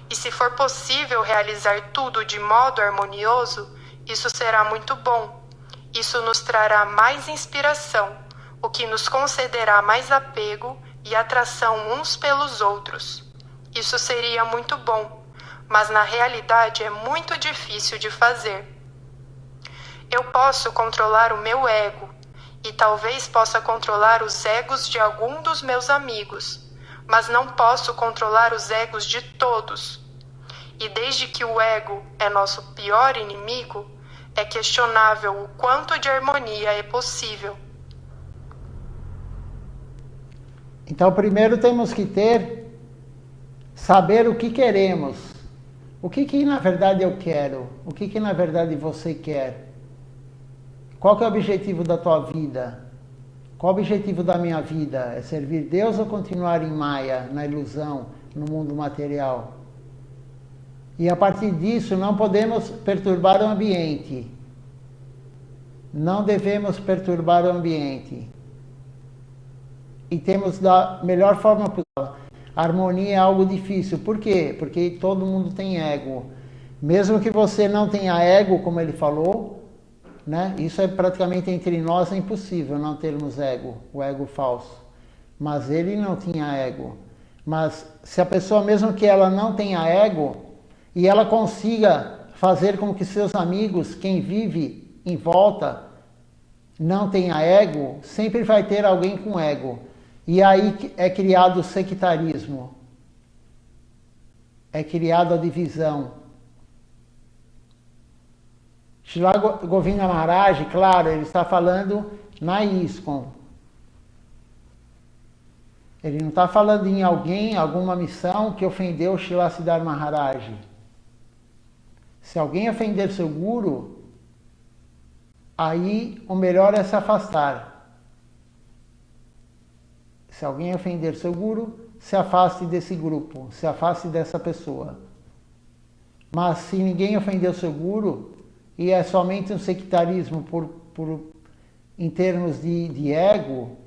E se for possível realizar tudo de modo harmonioso, isso será muito bom. Isso nos trará mais inspiração, o que nos concederá mais apego e atração uns pelos outros. Isso seria muito bom, mas na realidade é muito difícil de fazer. Eu posso controlar o meu ego e talvez possa controlar os egos de algum dos meus amigos, mas não posso controlar os egos de todos. E desde que o ego é nosso pior inimigo, é questionável o quanto de harmonia é possível. Então, primeiro temos que saber o que queremos. O que na verdade eu quero? O que na verdade você quer? Qual que é o objetivo da tua vida? Qual o objetivo da minha vida? É servir Deus ou continuar em Maya, na ilusão, no mundo material? E a partir disso não podemos perturbar o ambiente. Não devemos perturbar o ambiente. E temos da melhor forma possível. A harmonia é algo difícil. Por quê? Porque todo mundo tem ego. Mesmo que você não tenha ego, como ele falou, né? Isso é praticamente entre nós, é impossível não termos ego, o ego falso. Mas ele não tinha ego. Mas se a pessoa, mesmo que ela não tenha ego, e ela consiga fazer com que seus amigos, quem vive em volta, não tenha ego, sempre vai ter alguém com ego. E aí é criado o sectarismo. É criada a divisão. Srila Govinda Maharaj, claro, ele está falando na ISKCON. Ele não está falando em alguém, alguma missão que ofendeu Srila Siddhar Maharaj. Se alguém ofender seu guru, aí o melhor é se afastar. Se alguém ofender seu guru, se afaste desse grupo, se afaste dessa pessoa. Mas se ninguém ofendeu seu guru, e é somente um sectarismo em termos de ego,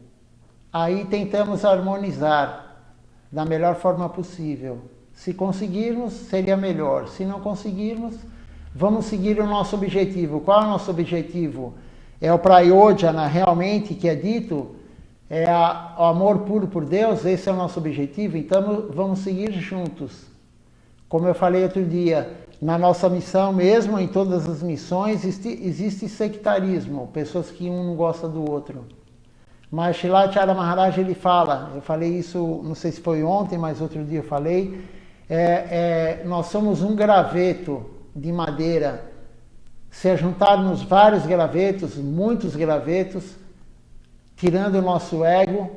aí tentamos harmonizar da melhor forma possível. Se conseguirmos, seria melhor. Se não conseguirmos, vamos seguir o nosso objetivo. Qual é o nosso objetivo? É o Prayojana realmente que é dito? É o amor puro por Deus? Esse é o nosso objetivo? Então vamos seguir juntos. Como eu falei outro dia, na nossa missão mesmo, em todas as missões, existe sectarismo. Pessoas que um não gosta do outro. Mas Srila Acharya Maharaj ele fala, eu falei isso, não sei se foi ontem, mas outro dia eu falei, nós somos um graveto de madeira. Se juntarmos vários gravetos, muitos gravetos, tirando o nosso ego,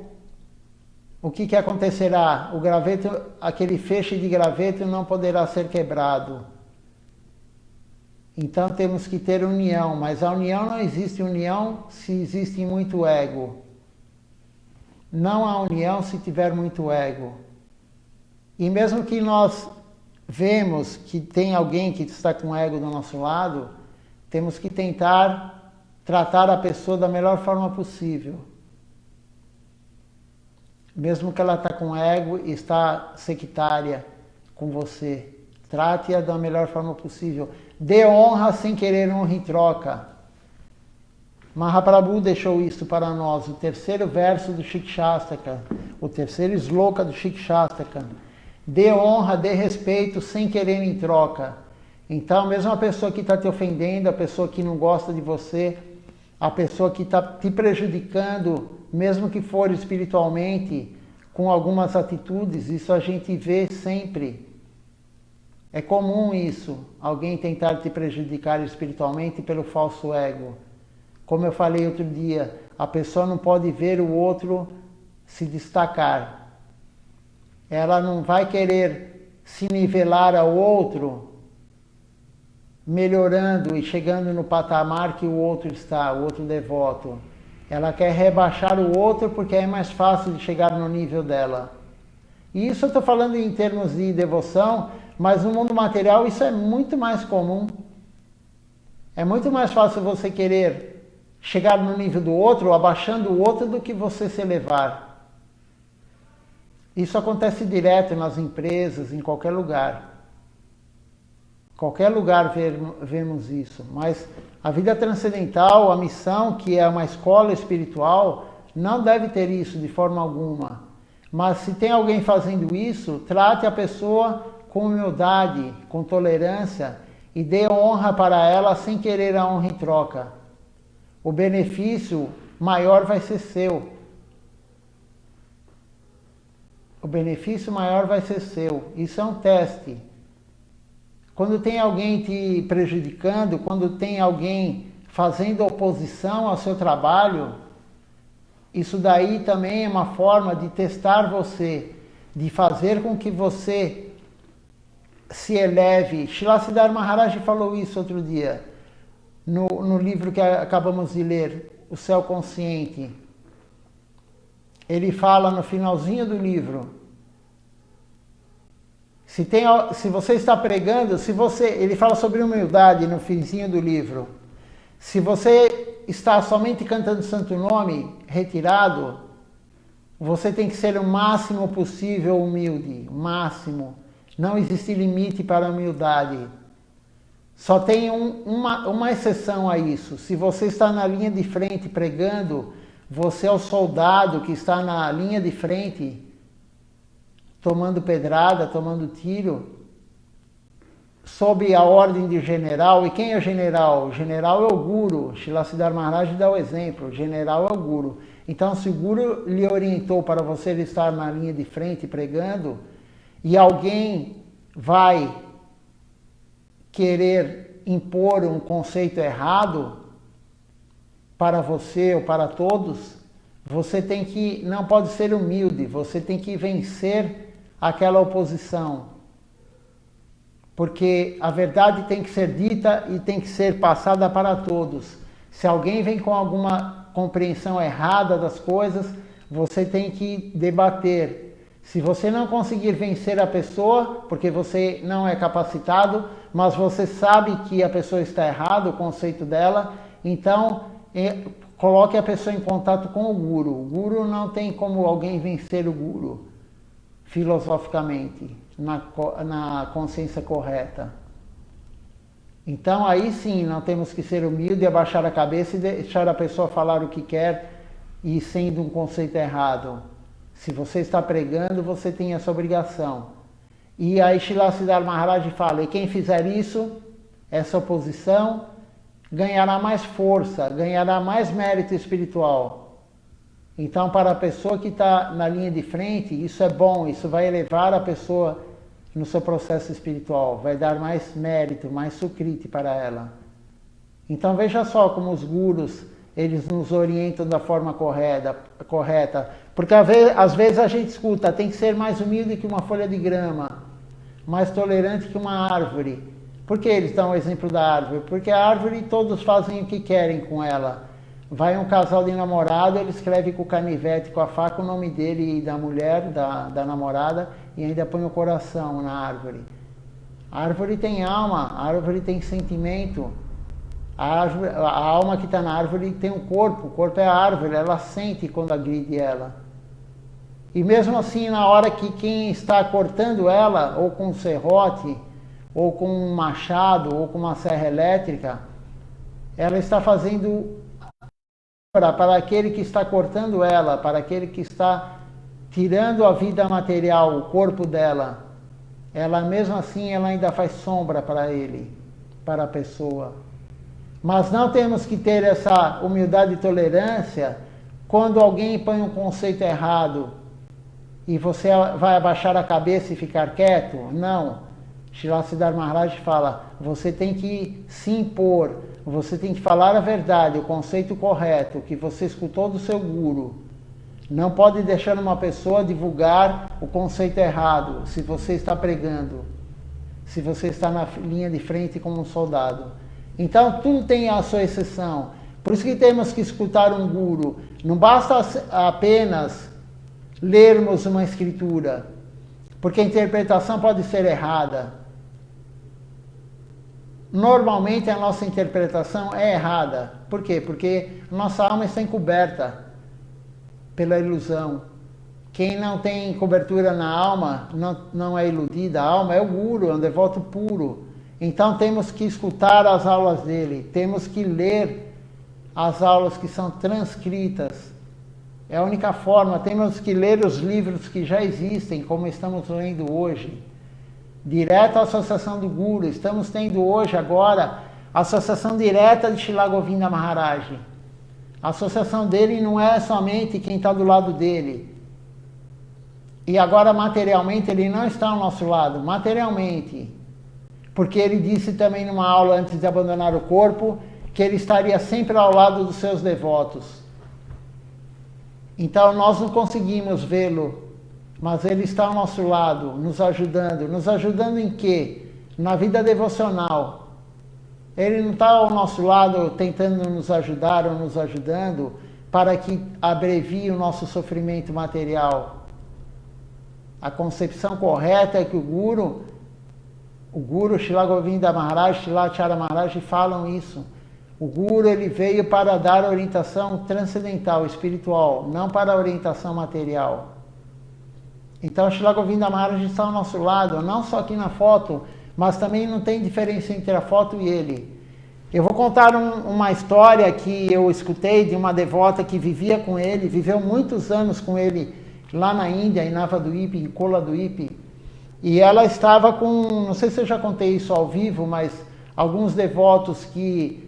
o que acontecerá? O graveto, aquele feixe de graveto não poderá ser quebrado. Então temos que ter união, mas a união não existe união se existe muito ego. Não há união se tiver muito ego. E mesmo que nós vemos que tem alguém que está com ego do nosso lado, temos que tentar tratar a pessoa da melhor forma possível. Mesmo que ela está com ego e está sectária com você, trate-a da melhor forma possível. Dê honra sem querer honra em troca. Mahaprabhu deixou isso para nós, o terceiro verso do Shikshastaka, o terceiro sloka do Shikshastaka. Dê honra, dê respeito sem querer em troca. Então, mesmo a pessoa que está te ofendendo, a pessoa que não gosta de você, a pessoa que está te prejudicando, mesmo que for espiritualmente, com algumas atitudes, isso a gente vê sempre. É comum isso, alguém tentar te prejudicar espiritualmente pelo falso ego. Como eu falei outro dia, a pessoa não pode ver o outro se destacar. Ela não vai querer se nivelar ao outro, melhorando e chegando no patamar que o outro está, o outro devoto. Ela quer rebaixar o outro porque é mais fácil de chegar no nível dela. E isso eu estou falando em termos de devoção, mas no mundo material isso é muito mais comum. É muito mais fácil você querer chegar no nível do outro, abaixando o outro, do que você se elevar. Isso acontece direto nas empresas, em qualquer lugar. Qualquer lugar vemos isso. Mas a vida transcendental, a missão, que é uma escola espiritual, não deve ter isso de forma alguma. Mas se tem alguém fazendo isso, trate a pessoa com humildade, com tolerância e dê honra para ela sem querer a honra em troca. O benefício maior vai ser seu. O benefício maior vai ser seu. Isso é um teste. Quando tem alguém te prejudicando, quando tem alguém fazendo oposição ao seu trabalho, isso daí também é uma forma de testar você, de fazer com que você se eleve. Srila Siddhartha Maharaj falou isso outro dia, no livro que acabamos de ler, O Céu Consciente. Ele fala no finalzinho do livro, se você está pregando, ele fala sobre humildade no finzinho do livro. Se você está somente cantando Santo Nome, retirado, você tem que ser o máximo possível humilde, o máximo. Não existe limite para a humildade. Só tem uma exceção a isso. Se você está na linha de frente pregando, você é o soldado que está na linha de frente, tomando pedrada, tomando tiro, sob a ordem de general. E quem é o general? O general é o Guru. Srila Siddhartha Maharaj dá o exemplo. O general é o Guru. Então, se o Guru lhe orientou para você estar na linha de frente pregando, e alguém vai querer impor um conceito errado para você ou para todos, você não pode ser humilde, você tem que vencer aquela oposição. Porque a verdade tem que ser dita e tem que ser passada para todos. Se alguém vem com alguma compreensão errada das coisas, você tem que debater. Se você não conseguir vencer a pessoa, porque você não é capacitado, mas você sabe que a pessoa está errada, o conceito dela, então coloque a pessoa em contato com o Guru. O Guru não tem como alguém vencer o Guru, filosoficamente, na consciência correta. Então aí sim, não temos que ser humildes, abaixar a cabeça e deixar a pessoa falar o que quer e sendo um conceito errado. Se você está pregando, você tem essa obrigação. E aí Srila Siddhartha Maharaj fala, e quem fizer isso, essa oposição, ganhará mais força, ganhará mais mérito espiritual. Então, para a pessoa que está na linha de frente, isso é bom, isso vai elevar a pessoa no seu processo espiritual, vai dar mais mérito, mais sukriti para ela. Então, veja só como os gurus, eles nos orientam da forma correta. Porque às vezes a gente escuta, tem que ser mais humilde que uma folha de grama, mais tolerante que uma árvore. Por que eles dão o exemplo da árvore? Porque a árvore todos fazem o que querem com ela. Vai um casal de namorado, ele escreve com o canivete, com a faca, o nome dele e da mulher, da namorada, e ainda põe o coração na árvore. A árvore tem alma, a árvore tem sentimento. A alma que está na árvore tem um corpo, o corpo é a árvore, ela sente quando agride ela. E mesmo assim, na hora que quem está cortando ela, ou com um serrote, ou com um machado, ou com uma serra elétrica, ela está fazendo para aquele que está cortando ela, para aquele que está tirando a vida material, o corpo dela. Ela mesmo assim, ela ainda faz sombra para ele, para a pessoa. Mas não temos que ter essa humildade e tolerância quando alguém põe um conceito errado e você vai abaixar a cabeça e ficar quieto. Não. Srila Siddhartha Maharaj fala, você tem que se impor, você tem que falar a verdade, o conceito correto, que você escutou do seu guru. Não pode deixar uma pessoa divulgar o conceito errado, se você está pregando, se você está na linha de frente como um soldado. Então, tudo tem a sua exceção. Por isso que temos que escutar um guru. Não basta apenas lermos uma escritura, porque a interpretação pode ser errada. Normalmente a nossa interpretação é errada. Por quê? Porque nossa alma está encoberta pela ilusão. Quem não tem cobertura na alma não é iludida. A alma é o guru, é um devoto puro. Então temos que escutar as aulas dele, temos que ler as aulas que são transcritas. É a única forma. Temos que ler os livros que já existem, como estamos lendo hoje. Direto à Associação do Guru. Estamos tendo hoje, agora, a associação direta de Srila Govinda Maharaj. A associação dele não é somente quem está do lado dele. E agora, materialmente, ele não está ao nosso lado. Materialmente. Porque ele disse também numa aula antes de abandonar o corpo, que ele estaria sempre ao lado dos seus devotos. Então, nós não conseguimos vê-lo. Mas ele está ao nosso lado, nos ajudando. Nos ajudando em quê? Na vida devocional. Ele não está ao nosso lado tentando nos ajudar ou nos ajudando para que abrevie o nosso sofrimento material. A concepção correta é que o Guru Srila Govinda Maharaj, Srila Acharya Maharaj falam isso. O Guru ele veio para dar orientação transcendental, espiritual, não para orientação material. Então, Srila Govinda Maharaj está ao nosso lado, não só aqui na foto, mas também não tem diferença entre a foto e ele. Eu vou contar uma história que eu escutei de uma devota que vivia com ele, viveu muitos anos com ele lá na Índia, em Navadvip, em Koladvip. E ela estava com, não sei se eu já contei isso ao vivo, mas alguns devotos que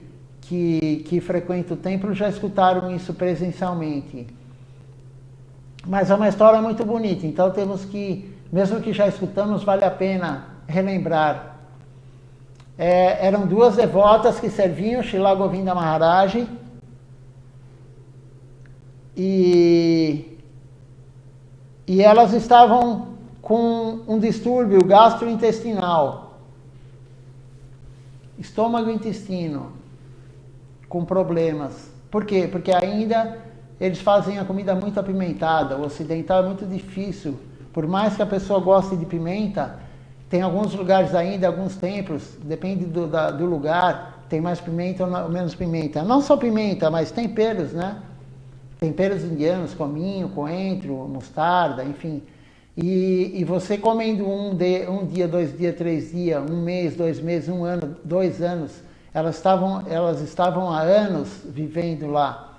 frequentam o templo já escutaram isso presencialmente. Mas é uma história muito bonita, então temos que, mesmo que já escutamos, vale a pena relembrar. Eram duas devotas que serviam Srila Govinda Maharaj e elas estavam com um distúrbio gastrointestinal, estômago e intestino, com problemas. Por quê? Porque ainda eles fazem a comida muito apimentada. O ocidental é muito difícil. Por mais que a pessoa goste de pimenta, tem alguns lugares ainda, alguns templos, depende do lugar, tem mais pimenta ou menos pimenta. Não só pimenta, mas temperos, né? Temperos indianos, cominho, coentro, mostarda, enfim. E você comendo um dia, 2 dias, 3 dias, 1 mês, 2 meses, 1 ano, 2 anos, elas estavam há anos vivendo lá.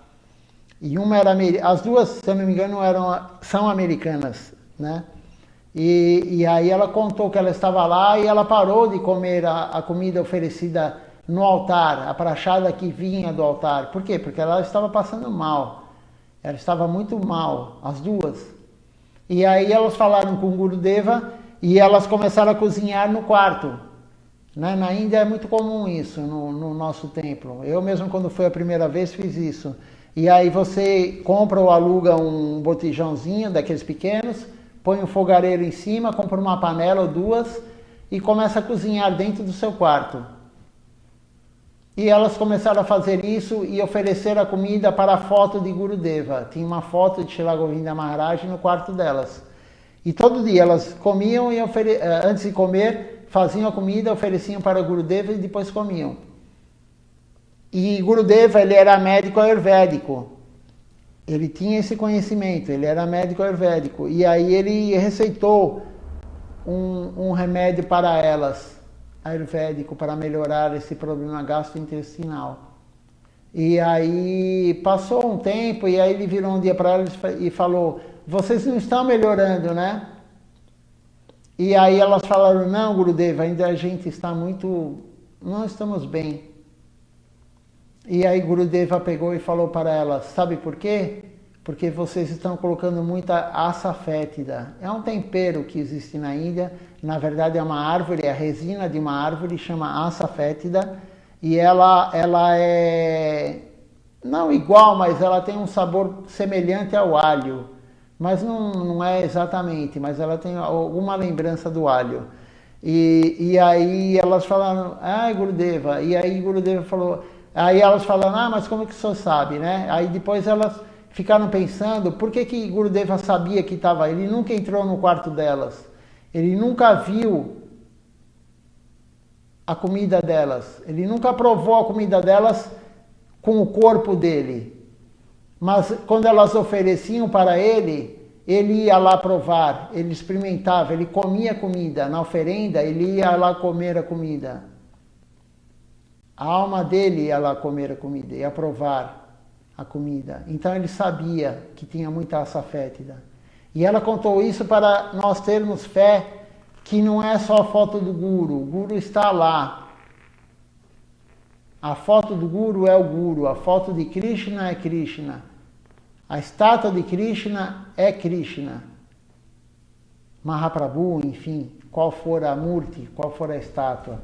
E uma era as duas, se eu não me engano, são americanas, né? E aí ela contou que ela estava lá e ela parou de comer a comida oferecida no altar, a prachada que vinha do altar. Por quê? Porque ela estava passando mal. Ela estava muito mal, as duas. E aí elas falaram com o Gurudeva e elas começaram a cozinhar no quarto. Né? Na Índia é muito comum isso, no nosso templo. Eu mesmo, quando fui a primeira vez, fiz isso. E aí você compra ou aluga um botijãozinho daqueles pequenos, põe um fogareiro em cima, compra uma panela ou 2 e começa a cozinhar dentro do seu quarto. E elas começaram a fazer isso e oferecer a comida para a foto de Gurudeva. Tinha uma foto de Srila Govinda Maharaj no quarto delas. E todo dia elas comiam e antes de comer, faziam a comida, ofereciam para Gurudeva e depois comiam. E Gurudeva, ele era médico ayurvédico. Ele tinha esse conhecimento, ele era médico ayurvédico. E aí ele receitou um remédio para elas, ayurvédico, para melhorar esse problema gastrointestinal. E aí passou um tempo, e aí ele virou um dia para elas e falou: vocês não estão melhorando, né? E aí elas falaram: não, Gurudeva, ainda a gente está não estamos bem. E aí Gurudeva pegou e falou para elas: sabe por quê? Porque vocês estão colocando muita asa fétida. É um tempero que existe na Índia na verdade é uma árvore, é a resina de uma árvore, chama assa fétida, e ela é, não igual, mas ela tem um sabor semelhante ao alho, mas não é exatamente, mas ela tem alguma lembrança do alho. E aí elas falaram, Gurudeva, e aí Gurudeva falou, aí elas falaram, mas como que o senhor sabe, né? Aí depois elas ficaram pensando, por que Gurudeva sabia que estava, ele nunca entrou no quarto delas, ele nunca viu a comida delas, ele nunca provou a comida delas com o corpo dele, mas quando elas ofereciam para ele, ele ia lá provar, ele experimentava, ele comia comida, na oferenda ele ia lá comer a comida. A alma dele ia lá comer a comida, ia provar a comida. Então ele sabia que tinha muita assa fétida. E ela contou isso para nós termos fé que não é só a foto do Guru, o Guru está lá. A foto do Guru é o Guru, a foto de Krishna é Krishna. A estátua de Krishna é Krishna. Mahaprabhu, enfim, qual for a Murti, qual for a estátua.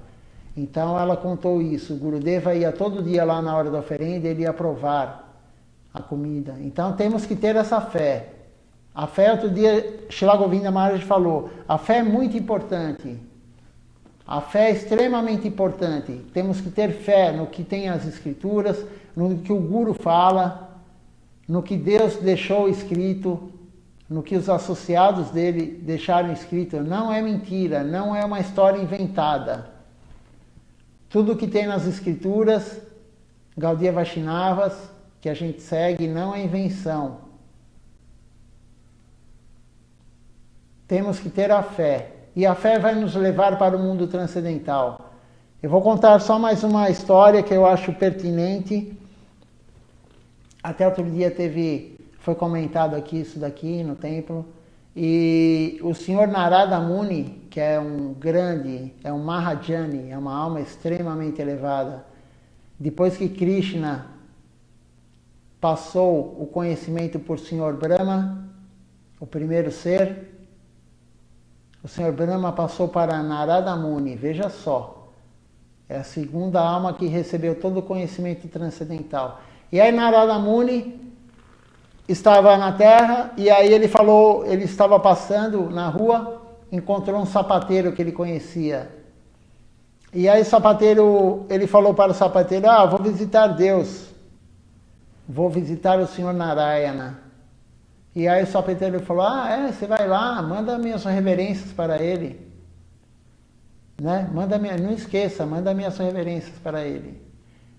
Então ela contou isso. O Gurudeva ia todo dia lá na hora da oferenda, ele ia provar a comida. Então temos que ter essa fé. A fé, outro dia, Srila Govinda Maharaj falou, a fé é muito importante. A fé é extremamente importante. Temos que ter fé no que tem as escrituras, no que o Guru fala, no que Deus deixou escrito, no que os associados dele deixaram escrito. Não é mentira, não é uma história inventada. Tudo que tem nas escrituras, Gaudiya Vaishnavas, que a gente segue, não é invenção. Temos que ter a fé. E a fé vai nos levar para o mundo transcendental. Eu vou contar só mais uma história que eu acho pertinente. Até outro dia foi comentado aqui isso daqui no templo. E o senhor Narada Muni, que é um Mahajani, é uma alma extremamente elevada. Depois que Krishna passou o conhecimento por senhor Brahma, o primeiro ser, o senhor Brahma passou para Narada Muni, veja só. É a segunda alma que recebeu todo o conhecimento transcendental. E aí Narada Muni estava na terra, e aí ele falou, ele estava passando na rua, encontrou um sapateiro que ele conhecia. E aí o sapateiro, ele falou para o sapateiro, vou visitar Deus, vou visitar o senhor Narayana. E aí o sapateiro falou, você vai lá, manda minhas reverências para ele. Né? Não esqueça, manda minhas reverências para ele.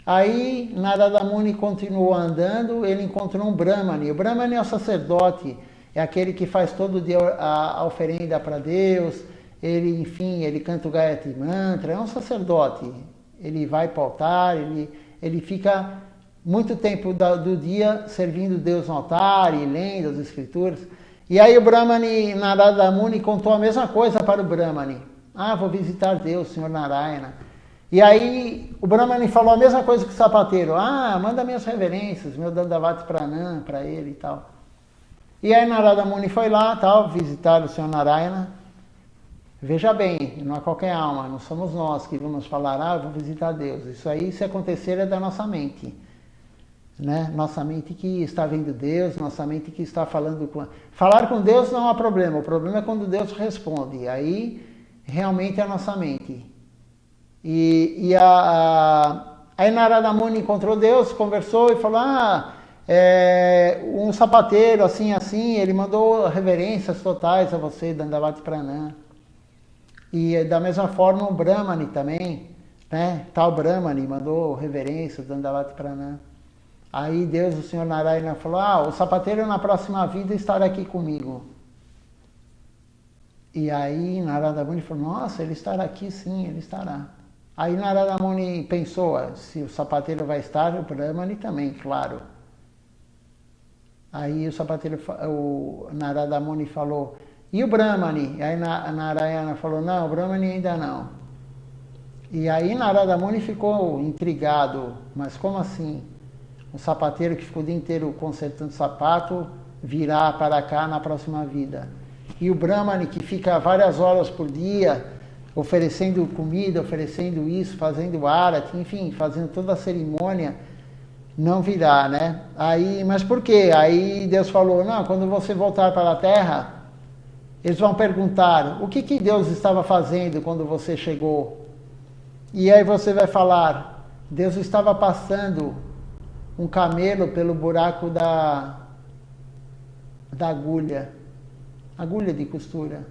Aí Narada Muni continuou andando, ele encontrou um Brahmani. O Brahmani é o sacerdote, é aquele que faz todo dia a oferenda para Deus, ele canta o Gayatri Mantra, é um sacerdote. Ele vai para o altar, ele fica muito tempo do dia servindo Deus no altar e lendo as escrituras. E aí o Brahmani, Narada Muni, contou a mesma coisa para o Brahmani. Vou visitar Deus, Senhor Narayana. E aí o Brahmani falou a mesma coisa que o sapateiro. Manda minhas reverências, meu Dandavati Pranam para ele e tal. E aí Narada Muni foi lá, visitar o Senhor Narayana. Veja bem, não é qualquer alma, não somos nós que vamos falar, eu vou visitar Deus. Isso aí, se acontecer, é da nossa mente. Né? Nossa mente que está vendo Deus, nossa mente que está falando com... Falar com Deus não há problema, o problema é quando Deus responde. Aí, realmente é a nossa mente. Aí Narada Muni encontrou Deus, conversou e falou, um sapateiro assim, ele mandou reverências totais a você, Dandavati Pranam. E da mesma forma o Brahmani também, né? Tal Brahmani mandou reverências, Dandavati Pranam. Aí Deus, o Senhor Narayana falou, o sapateiro na próxima vida estará aqui comigo. E aí Narada Muni falou, nossa, ele estará aqui sim, ele estará. Aí Narada Muni pensou, se o sapateiro vai estar, o Brahmani também, claro. Aí o Narada Muni falou, e o Brahmani? Aí Narayana falou, não, o Brahmani ainda não. E aí Narada Muni ficou intrigado, mas como assim? Um sapateiro que ficou o dia inteiro consertando sapato virá para cá na próxima vida. E o Brahmane que fica várias horas por dia oferecendo comida, oferecendo isso, fazendo arati, enfim, fazendo toda a cerimônia, não virá, né? Aí, mas por quê? Aí Deus falou, não, quando você voltar para a Terra, eles vão perguntar, o que Deus estava fazendo quando você chegou? E aí você vai falar, Deus estava passando um camelo pelo buraco da agulha de costura.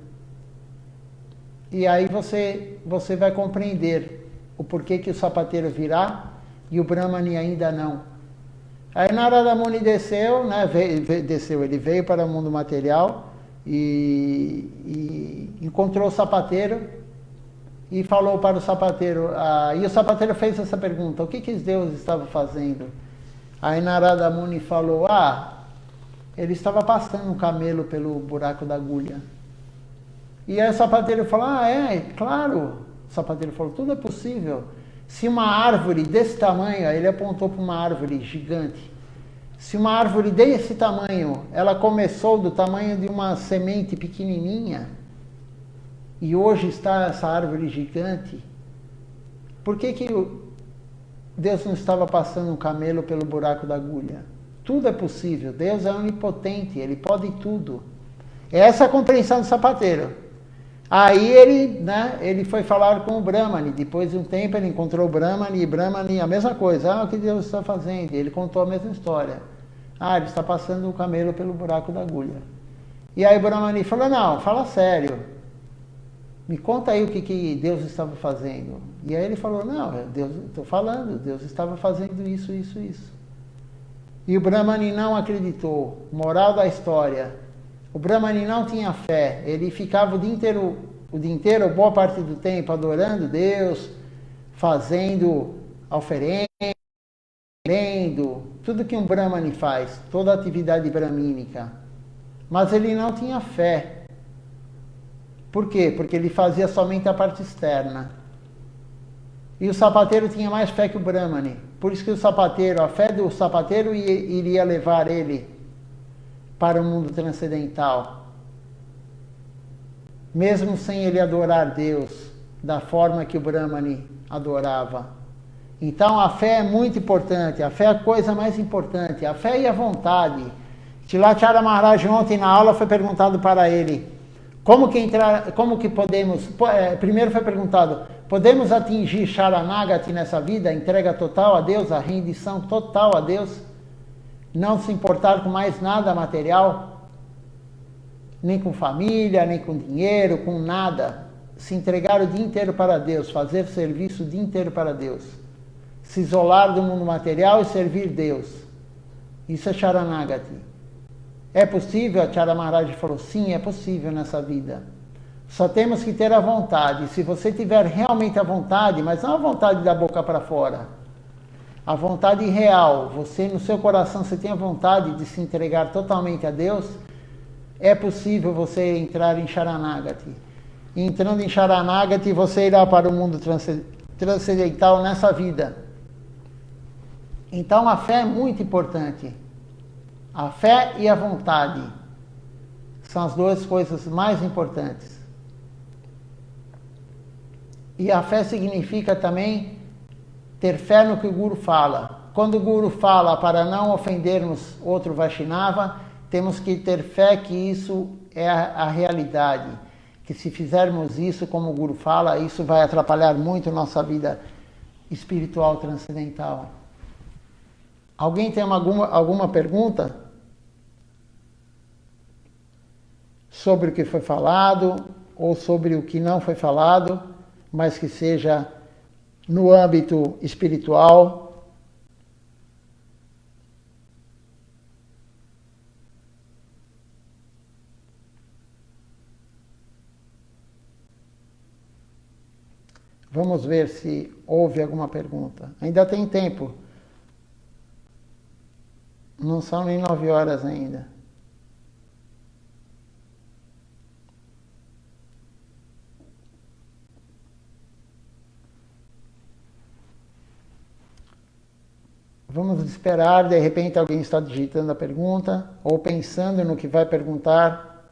E aí você vai compreender o porquê que o sapateiro virá e o Brahmane ainda não. Aí Narada Muni desceu, né, ele veio para o mundo material e encontrou o sapateiro e falou para o sapateiro, e o sapateiro fez essa pergunta, o que Deus estava fazendo? Aí Narada Muni falou, ele estava passando um camelo pelo buraco da agulha. E aí o sapateiro falou, claro. O sapateiro falou, tudo é possível. Se uma árvore desse tamanho, ele apontou para uma árvore gigante. Se uma árvore desse tamanho, ela começou do tamanho de uma semente pequenininha, e hoje está essa árvore gigante, por que Deus não estava passando um camelo pelo buraco da agulha? Tudo é possível. Deus é onipotente, Ele pode tudo. Essa é a compreensão do sapateiro. Aí ele foi falar com o Brahmane. Depois de um tempo ele encontrou o Brahmane, e Brahmane a mesma coisa. O que Deus está fazendo? Ele contou a mesma história. Ele está passando o camelo pelo buraco da agulha. E aí o Brahmane falou, não, fala sério. Me conta aí o que Deus estava fazendo. E aí ele falou, não, estou falando, Deus estava fazendo isso, isso, isso. E o Brahmane não acreditou. Moral da história. O Brahmane não tinha fé. Ele ficava o dia inteiro, boa parte do tempo, adorando Deus, fazendo oferenda, tudo que um Brahmane faz, toda atividade brahmínica. Mas ele não tinha fé. Por quê? Porque ele fazia somente a parte externa. E o sapateiro tinha mais fé que o Brahmane. Por isso que a fé do sapateiro iria levar ele para o mundo transcendental. Mesmo sem ele adorar Deus da forma que o Brahmane adorava. Então a fé é muito importante, a fé é a coisa mais importante, a fé e a vontade. Tilacharya Maharaj ontem na aula foi perguntado para ele, como que podemos, primeiro foi perguntado, podemos atingir Sharanagati nessa vida, entrega total a Deus, a rendição total a Deus, não se importar com mais nada material, nem com família, nem com dinheiro, com nada, se entregar o dia inteiro para Deus, fazer serviço o dia inteiro para Deus, se isolar do mundo material e servir Deus. Isso é Sharanagati. É possível? A Charya Maharaj falou, sim, é possível nessa vida. Só temos que ter a vontade. Se você tiver realmente a vontade, mas não a vontade da boca para fora, a vontade real, você no seu coração, você tem a vontade de se entregar totalmente a Deus, é possível você entrar em Sharanagati. E entrando em Sharanagati, você irá para o mundo transcendental nessa vida. Então a fé é muito importante. A fé e a vontade são as duas coisas mais importantes. E a fé significa também ter fé no que o Guru fala. Quando o Guru fala para não ofendermos outro Vaishnava, temos que ter fé que isso é a realidade. Que se fizermos isso como o Guru fala, isso vai atrapalhar muito nossa vida espiritual transcendental. Alguém tem alguma pergunta sobre o que foi falado ou sobre o que não foi falado, mas que seja no âmbito espiritual? Vamos ver se houve alguma pergunta. Ainda tem tempo. Não são nem 9 horas ainda. Vamos esperar, de repente alguém está digitando a pergunta ou pensando no que vai perguntar.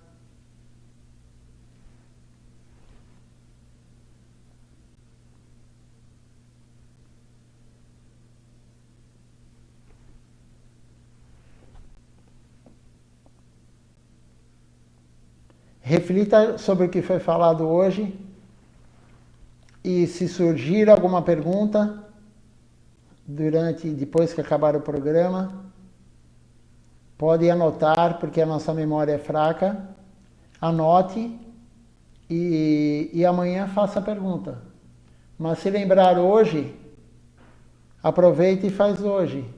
reflita sobre o que foi falado hoje e se surgir alguma pergunta depois que acabar o programa, pode anotar, porque a nossa memória é fraca, anote e amanhã faça a pergunta. Mas se lembrar hoje, aproveite e faz hoje.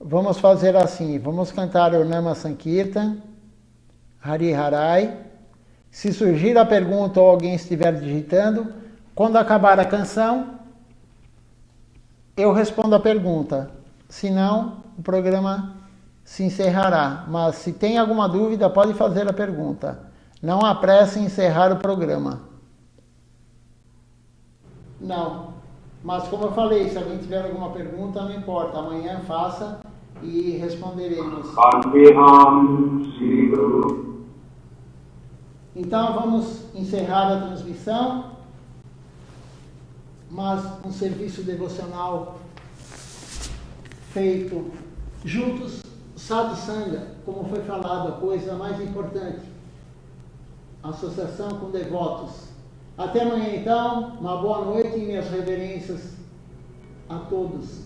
Vamos fazer assim, vamos cantar o Nama Sankirtan, Hari Harai. Se surgir a pergunta ou alguém estiver digitando, quando acabar a canção, eu respondo a pergunta. Se não, o programa se encerrará. Mas se tem alguma dúvida, pode fazer a pergunta. Não há pressa em encerrar o programa. Não. Mas como eu falei, se alguém tiver alguma pergunta, não importa. Amanhã faça e responderemos. Então vamos encerrar a transmissão, mas um serviço devocional feito juntos, Sadhusanga, como foi falado, a coisa mais importante, associação com devotos. Até amanhã então, uma boa noite e minhas reverências a todos.